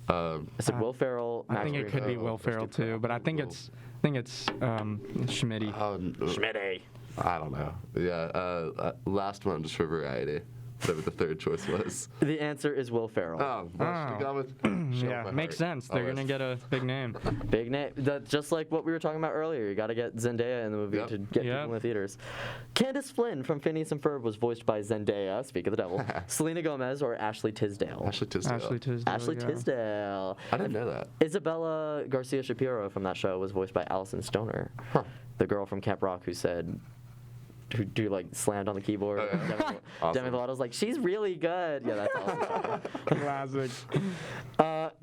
I said Will Ferrell. I think it could be Will Ferrell too, but I think it's Schmitty. Schmitty. I don't know. Yeah, last one just for variety. Whatever the third choice was. The answer is Will Ferrell. Oh, well, we got with Yeah, makes sense. They're gonna get a big name. Big name. Just like what we were talking about earlier. You got to get Zendaya in the movie to get people in the theaters. Candace Flynn from Phineas and Ferb was voiced by Zendaya, speak of the devil, Selena Gomez, or Ashley Tisdale. Ashley Tisdale. Ashley Tisdale. I didn't know that. Isabella Garcia Shapiro from that show was voiced by Allison Stoner, the girl from Camp Rock who said, who like slammed on the keyboard. Demi Lovato's like, she's really good. Yeah, that's awesome. Classic.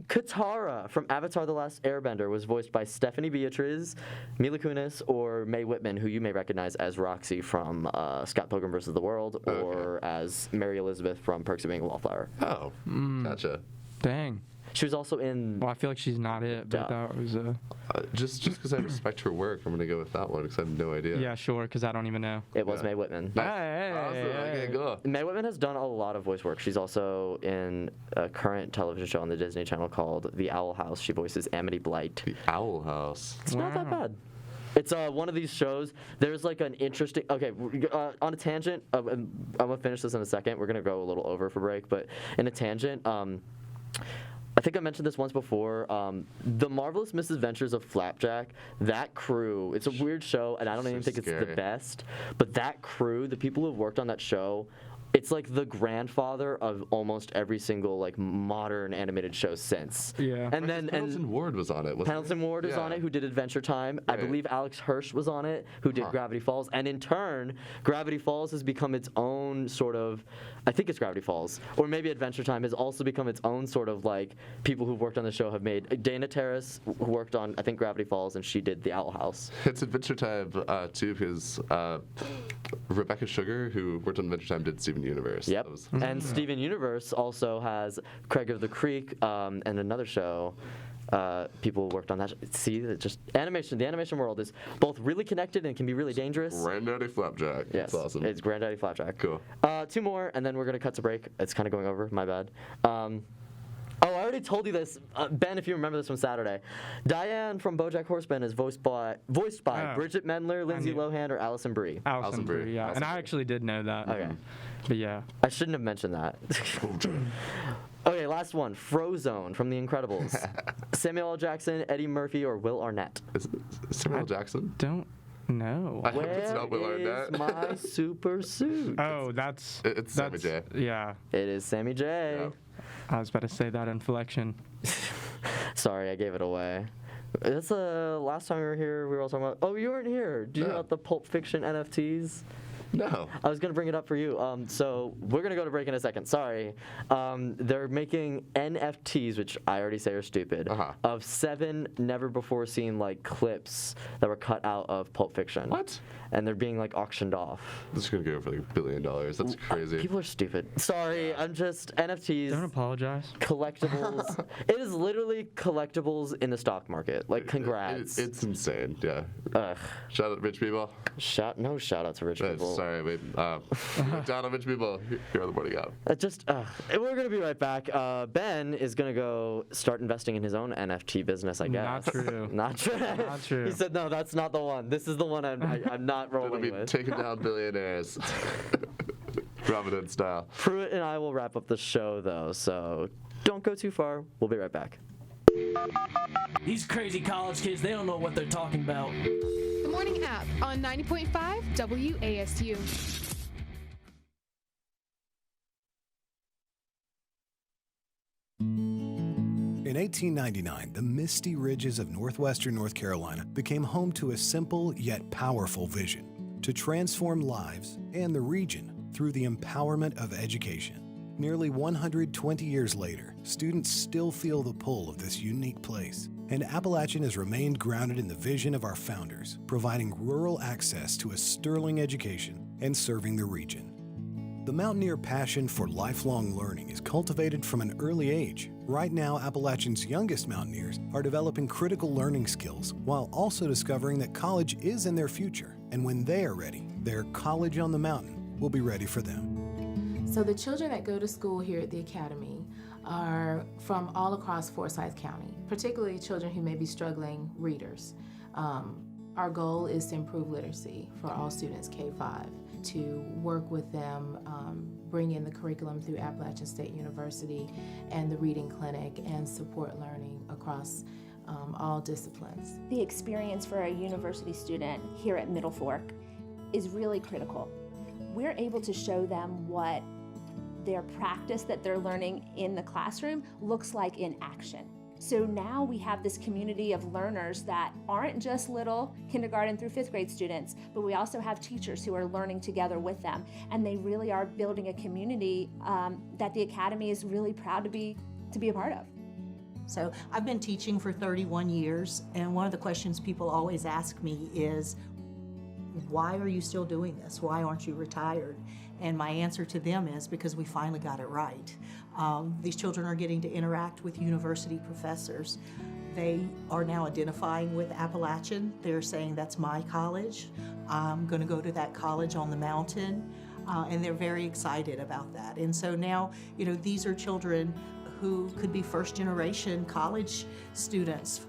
Katara from Avatar: The Last Airbender was voiced by Stephanie Beatriz, Mila Kunis, or Mae Whitman, who you may recognize as Roxy from Scott Pilgrim vs. the World, or as Mary Elizabeth from Perks of Being a Wallflower. Oh, gotcha. Dang. She was also in. Well, I feel like she's not it, but that was just because I respect her work, I'm gonna go with that one because I have no idea. Yeah, sure, because I don't even know. It was Mae Whitman. Okay, go. Mae Whitman has done a lot of voice work. She's also in a current television show on the Disney Channel called The Owl House. She voices Amity Blight. The Owl House. It's not that bad. It's one of these shows. There's like an interesting. Okay, on a tangent. I'm gonna finish this in a second. We're gonna go a little over for break, but in a tangent. I think I mentioned this once before. The Marvelous Misadventures of Flapjack, that crew, it's a weird show, and I don't even think it's the best, but that crew, the people who have worked on that show, it's like the grandfather of almost every single like modern animated show since. Yeah. And then Pendleton Ward was on it. wasn't Pendleton he? Ward was on it, who did Adventure Time. I believe Alex Hirsch was on it, who did Gravity Falls. And in turn, Gravity Falls has become its own sort of, I think it's Gravity Falls, or maybe Adventure Time has also become its own sort of like people who've worked on the show have made. Dana Terrace, who worked on, I think, Gravity Falls, and she did The Owl House. It's Adventure Time too, because Rebecca Sugar, who worked on Adventure Time, did Steven Universe. Yep. And Steven Universe also has Craig of the Creek and another show. People worked on that. See, it's just animation. The animation world is both really connected and can be really dangerous. Granddaddy Flapjack. Yes, That's awesome. It's Granddaddy Flapjack. Cool. 2 more, and then we're gonna cut to break. It's kind of going over. My bad. Oh, I already told you this, Ben. If you remember this from Saturday, Diane from BoJack Horseman is voiced by Bridget Mendler, Lindsay Lohan, or Alison Brie. Alison Brie, yeah. And I actually did know that. Okay. But yeah. I shouldn't have mentioned that. Okay, last one. Frozone from The Incredibles. Samuel L. Jackson, Eddie Murphy, or Will Arnett? Samuel L. Jackson? Don't know. I hope it's not Will Arnett. My super suit? Oh, that's... It's Sammy J. Yeah. It is Sammy J. Yep. I was about to say that inflection. Sorry, I gave it away. That's the last time we were here, we were all talking about... Oh, you weren't here. Did you hear about the Pulp Fiction NFTs? No. I was going to bring it up for you. So we're going to go to break in a second. Sorry. They're making NFTs, which I already say are stupid, of 7 never-before-seen like clips that were cut out of Pulp Fiction. What? And they're being like auctioned off. This is going to go for like $1 billion. That's crazy. People are stupid. Sorry, I'm just NFTs. Don't apologize. Collectibles. It is literally collectibles in the stock market. Like, congrats. It's insane. Yeah. Ugh. Shout out to rich people. No shout out to rich people. Sorry, wait. Down on rich people. Here are the morning up. We're gonna be right back. Ben is gonna go start investing in his own NFT business, I guess. Not true. Not true. Not true. He said, no, that's not the one. This is the one I'm not rolling It'll be with. taking down billionaires. Robin Hood style. Pruitt and I will wrap up the show, though, so don't go too far. We'll be right back. These crazy college kids, they don't know what they're talking about. The Morning App on 90.5 WASU. In 1899, the misty ridges of northwestern North Carolina became home to a simple yet powerful vision: to transform lives and the region through the empowerment of education. Nearly 120 years later, students still feel the pull of this unique place, and Appalachian has remained grounded in the vision of our founders, providing rural access to a sterling education and serving the region. The Mountaineer passion for lifelong learning is cultivated from an early age. Right now, Appalachian's youngest Mountaineers are developing critical learning skills while also discovering that college is in their future, and when they are ready, their College on the Mountain will be ready for them. So the children that go to school here at the Academy are from all across Forsyth County, particularly children who may be struggling readers. Our goal is to improve literacy for all students K-5, to work with them, bring in the curriculum through Appalachian State University and the Reading Clinic, and support learning across all disciplines. The experience for a university student here at Middle Fork is really critical. We're able to show them what their practice that they're learning in the classroom looks like in action. So now we have this community of learners that aren't just little kindergarten through 5th grade students, but we also have teachers who are learning together with them. And they really are building a community that the Academy is really proud to be a part of. So I've been teaching for 31 years, and one of the questions people always ask me is, why are you still doing this? Why aren't you retired? And my answer to them is because we finally got it right. These children are getting to interact with university professors. They are now identifying with Appalachian. They're saying, that's my college. I'm going to go to that college on the mountain. And they're very excited about that. And so now, these are children who could be first-generation college students.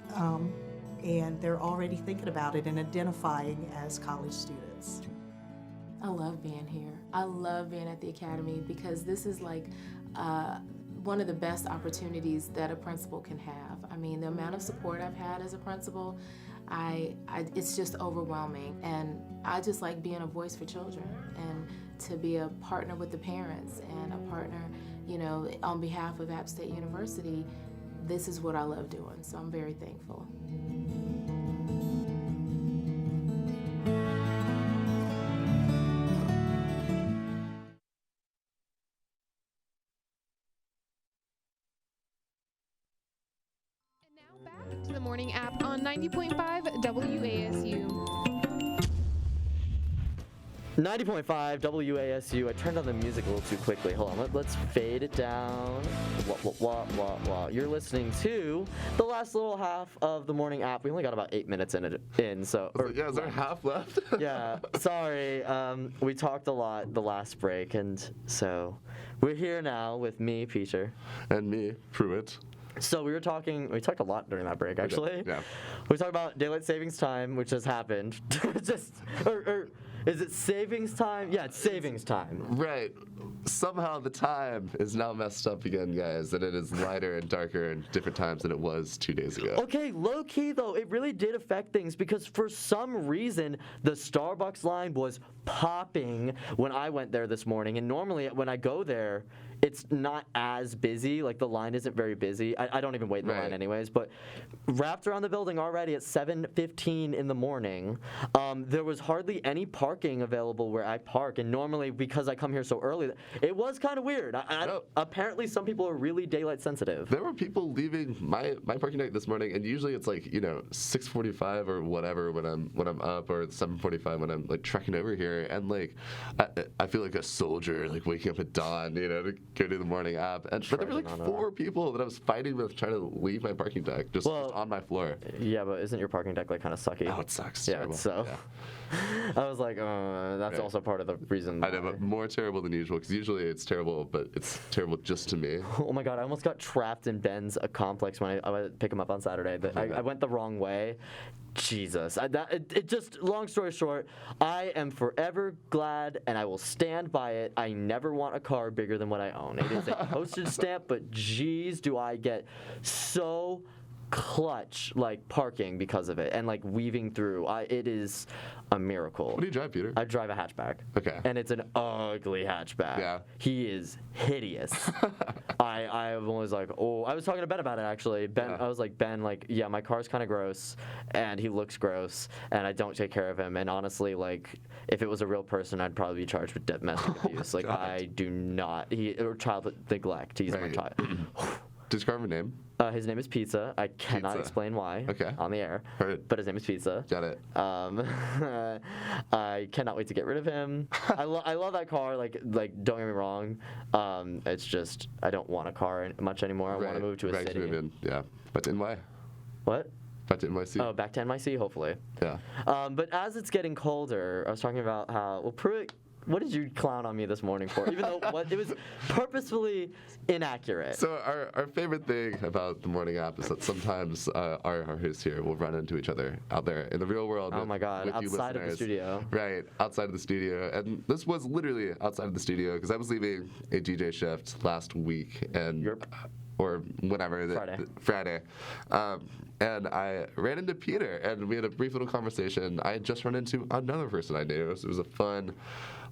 And they're already thinking about it and identifying as college students. I love being here. I love being at the Academy because this is like one of the best opportunities that a principal can have. I mean, the amount of support I've had as a principal, it's just overwhelming. And I just like being a voice for children and to be a partner with the parents and a partner, on behalf of App State University. This is what I love doing, so I'm very thankful. To the morning app on 90.5 WASU. 90.5 WASU. I turned on the music a little too quickly. Hold on, let's fade it down. You're listening to the last little half of the morning app. We only got about 8 minutes in, so. Is there half left? Yeah, sorry. We talked a lot the last break, and so we're here now with me, Peter. And me, Pruitt. So we talked a lot during that break, actually. Yeah. We talked about daylight savings time, which has happened. Is it savings time? Yeah, it's savings time. Right. Somehow the time is now messed up again, guys, and it is lighter and darker in different times than it was 2 days ago. Okay, low key though, it really did affect things because for some reason the Starbucks line was popping when I went there this morning, and normally when I go there, it's not as busy. Like the line isn't very busy. I don't even wait in the line anyways. But wrapped around the building already at 7:15 in the morning, there was hardly any parking available where I park. And normally, because I come here so early, it was kind of weird. Apparently, some people are really daylight sensitive. There were people leaving my parking deck this morning, and usually it's like 6:45 or whatever when I'm up, or 7:45 when I'm like trekking over here, and like I feel like a soldier like waking up at dawn, to go do the morning app. But there were like 4 people that I was fighting with trying to leave my parking deck just on my floor. Yeah, but isn't your parking deck like kind of sucky? Oh, it sucks. Yeah, Terrible. so. Yeah. I was like, that's also part of the reason. I know, but more terrible than usual, because usually it's terrible, but it's terrible just to me. Oh my God, I almost got trapped in Ben's complex when I went to pick him up on Saturday. I went the wrong way. Jesus. It just, long story short, I am forever glad, and I will stand by it. I never want a car bigger than what I own. It is a postage stamp, but geez, do I get so clutch like parking because of it and like weaving through. It is a miracle. What do you drive, Peter? I drive a hatchback. Okay. And it's an ugly hatchback. Yeah. He is hideous. I was like, I was talking to Ben about it actually. I was like, Ben, yeah, my car's kind of gross and he looks gross and I don't take care of him. And honestly, like, if it was a real person, I'd probably be charged with domestic abuse. Like, God. I do not. Or child neglect. He's my child. Describe his name. His name is Pizza. I cannot explain why on the air. Heard. But his name is Pizza. Got it. I cannot wait to get rid of him. I love that car. Like don't get me wrong. It's just I don't want a car much anymore. I want to move to a city. Move in. Yeah. But to NY. What? Back to NYC. Oh, back to NYC, hopefully. Yeah. But as it's getting colder, I was talking about how Pruitt. What did you clown on me this morning for? Even though it was purposefully inaccurate. So our favorite thing about the morning app is that sometimes our hosts here will run into each other out there in the real world. Oh my God, outside of the studio. Right, outside of the studio. And this was literally outside of the studio because I was leaving a DJ shift last week or whenever. Friday. And I ran into Peter, and we had a brief little conversation. I had just run into another person I knew, so it was a fun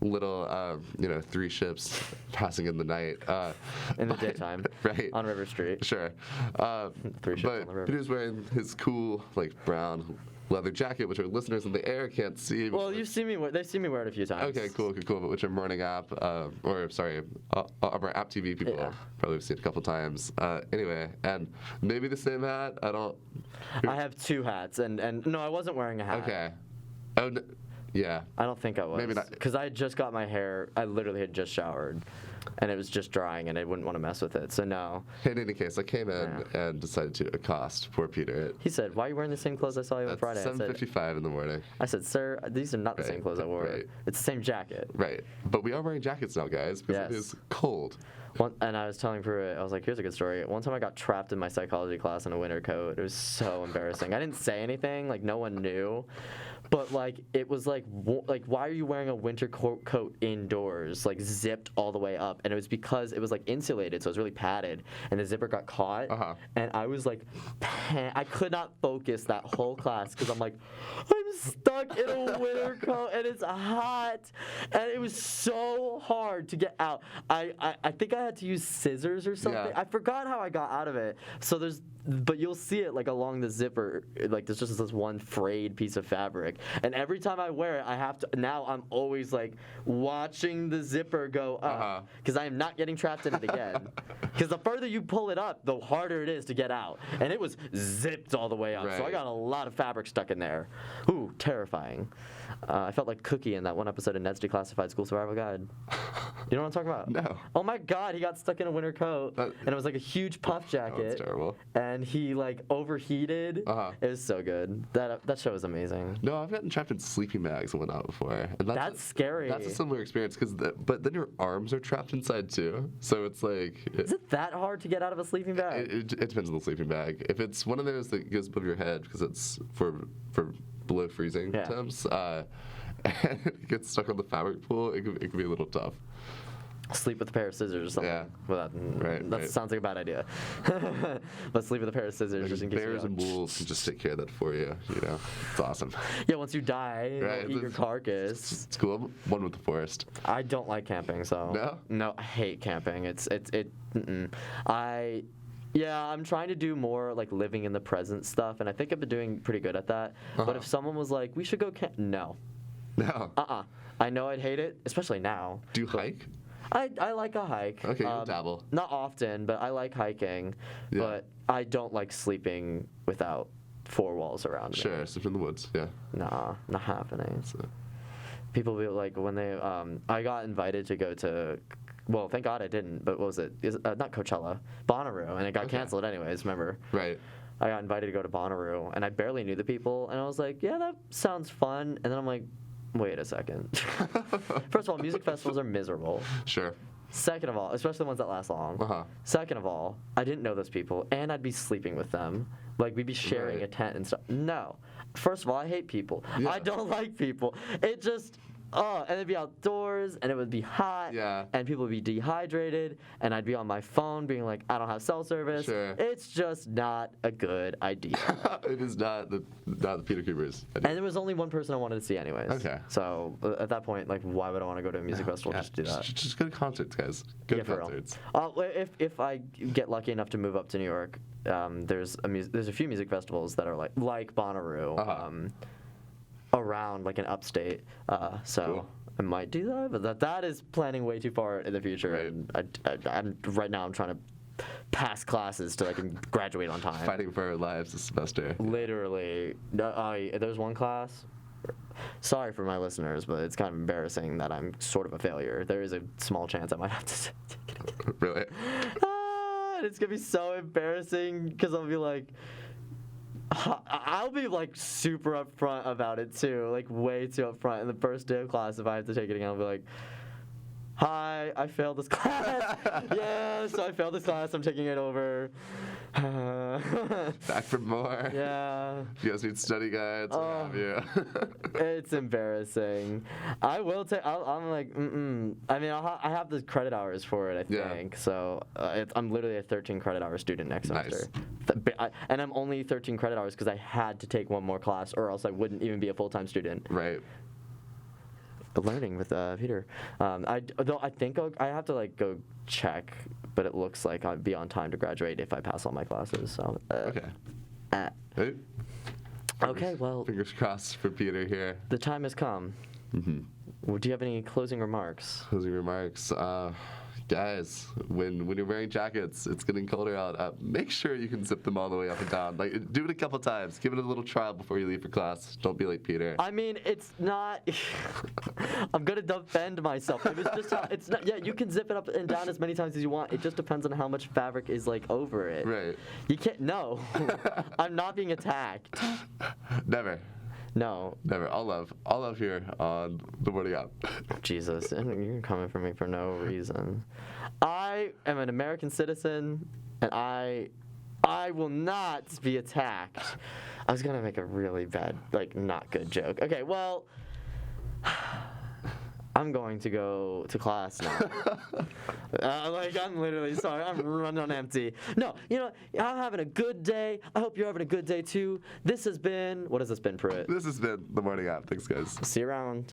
little, 3 ships passing in the night. In the daytime. Right. On River Street. Sure. 3 ships on the river. Peter's wearing his cool, brown leather jacket, which our listeners in the air can't see. Well, they've seen me wear it a few times. Okay, cool. But which our morning app, our App TV people probably have seen a couple times. Anyway, and maybe the same hat. I have 2 hats, and no, I wasn't wearing a hat. Okay. Oh, no, yeah. I don't think I was. Maybe not. Because I had just got my hair. I literally had just showered. And it was just drying, and I wouldn't want to mess with it, so no. In any case, I came in and decided to accost poor Peter. He said, "Why are you wearing the same clothes I saw you on Friday?" 7:55 in the morning. I said, "Sir, these are not the same clothes I wore. Right. It's the same jacket." Right. But we are wearing jackets now, guys, because it is cold. And I was telling Pruitt, I was like, here's a good story. One time I got trapped in my psychology class in a winter coat. It was so embarrassing. I didn't say anything, like no one knew. But like it was like why are you wearing a winter coat indoors, like zipped all the way up? And it was because it was like insulated, so it was really padded, and the zipper got caught. And I was like, I could not focus that whole class because I'm like, I'm stuck in a winter coat and it's hot, and it was so hard to get out. I think I had to use scissors or something. I forgot how I got out of it. So but you'll see it like along the zipper, like there's just this one frayed piece of fabric. And every time I wear it, I have to, now I'm always like watching the zipper go up because I am not getting trapped in it again. Because the further you pull it up, the harder it is to get out. And it was zipped all the way up. So I got a lot of fabric stuck in there. Ooh, terrifying. I felt like Cookie in that one episode of Ned's Declassified School Survival Guide. You know what I'm talking about? No. Oh my God, he got stuck in a winter coat, and it was like a huge puff jacket. That's terrible. And he like overheated. It was so good. That show was amazing. No, I've gotten trapped in sleeping bags and whatnot before. And that's scary. That's a similar experience but then your arms are trapped inside too. So it's like. Is it that hard to get out of a sleeping bag? It depends on the sleeping bag. If it's one of those that goes above your head because it's for below freezing temps, and it gets stuck on the fabric pool, it can be a little tough. Sleep with a pair of scissors or something. Yeah. Well, that sounds like a bad idea. But sleep with a pair of scissors just in case. Bears and wolves can just take care of that for you. You know, it's awesome. Yeah, once you die, they'll eat your carcass. It's cool. I'm one with the forest. I don't like camping, so. No, I hate camping. I'm trying to do more like living in the present stuff, and I think I've been doing pretty good at that. But if someone was like, we should go camp, no. I know I'd hate it, especially now. Do you hike? I like a hike. Okay, you'll dabble. Not often, but I like hiking. Yeah. But I don't like sleeping without four walls around me. Sure, sleep in the woods, yeah. Nah, not happening. People be like, when they, I got invited to go to, well, thank God I didn't, but what was it? Not Coachella, Bonnaroo, and it got canceled anyways, remember? Right. I got invited to go to Bonnaroo, and I barely knew the people, and I was like, yeah, that sounds fun. And then I'm like, wait a second. First of all, music festivals are miserable. Sure. Second of all, especially the ones that last long. Second of all, I didn't know those people, and I'd be sleeping with them. Like, we'd be sharing a tent and stuff. No. First of all, I hate people. Yeah. I don't like people. It just... and it'd be outdoors, and it would be hot, and people would be dehydrated, and I'd be on my phone being like, I don't have cell service. Sure. It's just not a good idea. It is not the Peter Cooper's idea. And there was only one person I wanted to see anyways. Okay. So at that point, like, why would I want to go to a music festival just to do that? Just go to concerts, guys. Go to concerts. If I get lucky enough to move up to New York, there's a few music festivals that are like Bonnaroo. Around like an upstate, so cool. I might do that, but that is planning way too far in the future. Right. And right now I'm trying to pass classes so I can graduate on time. Fighting for our lives this semester. Literally, there's one class. Sorry for my listeners, but it's kind of embarrassing that I'm sort of a failure. There is a small chance I might have to take it. Really? And it's gonna be so embarrassing because I'll be like. I'll be like super upfront about it too, like way too upfront. In the first day of class, if I have to take it again, I'll be like, hi, I failed this class. Yes, I failed this class. I'm taking it over. Back for more. Yeah. If you guys need study guides, what have you. It's embarrassing. I will take. I'm like, I mean, I have the credit hours for it. I think so. I'm literally a 13 credit hour student next semester. And I'm only 13 credit hours because I had to take one more class, or else I wouldn't even be a full-time student. Right. Learning with Peter. I think I have to like go check, but it looks like I'd be on time to graduate if I pass all my classes. So. Hey. Okay. Well. Fingers crossed for Peter here. The time has come. Mm-hmm. Do you have any closing remarks? Closing remarks. Guys, when you're wearing jackets, it's getting colder out. Make sure you can zip them all the way up and down. Like, do it a couple times. Give it a little trial before you leave for class. Don't be like Peter. I mean, it's not. I'm gonna defend myself. It was just how, it's not. Yeah, you can zip it up and down as many times as you want. It just depends on how much fabric is like over it. Right. You can't. No, I'm not being attacked. Never. No. Never. All love here on the Morning App. Jesus, you're coming for me for no reason. I am an American citizen, and I will not be attacked. I was gonna make a really bad, like, not good joke. Okay, well, I'm going to go to class now. I'm literally sorry. I'm running on empty. No, I'm having a good day. I hope you're having a good day too. This has been, what has this been, Pruitt? This has been the Morning App. Thanks, guys. See you around.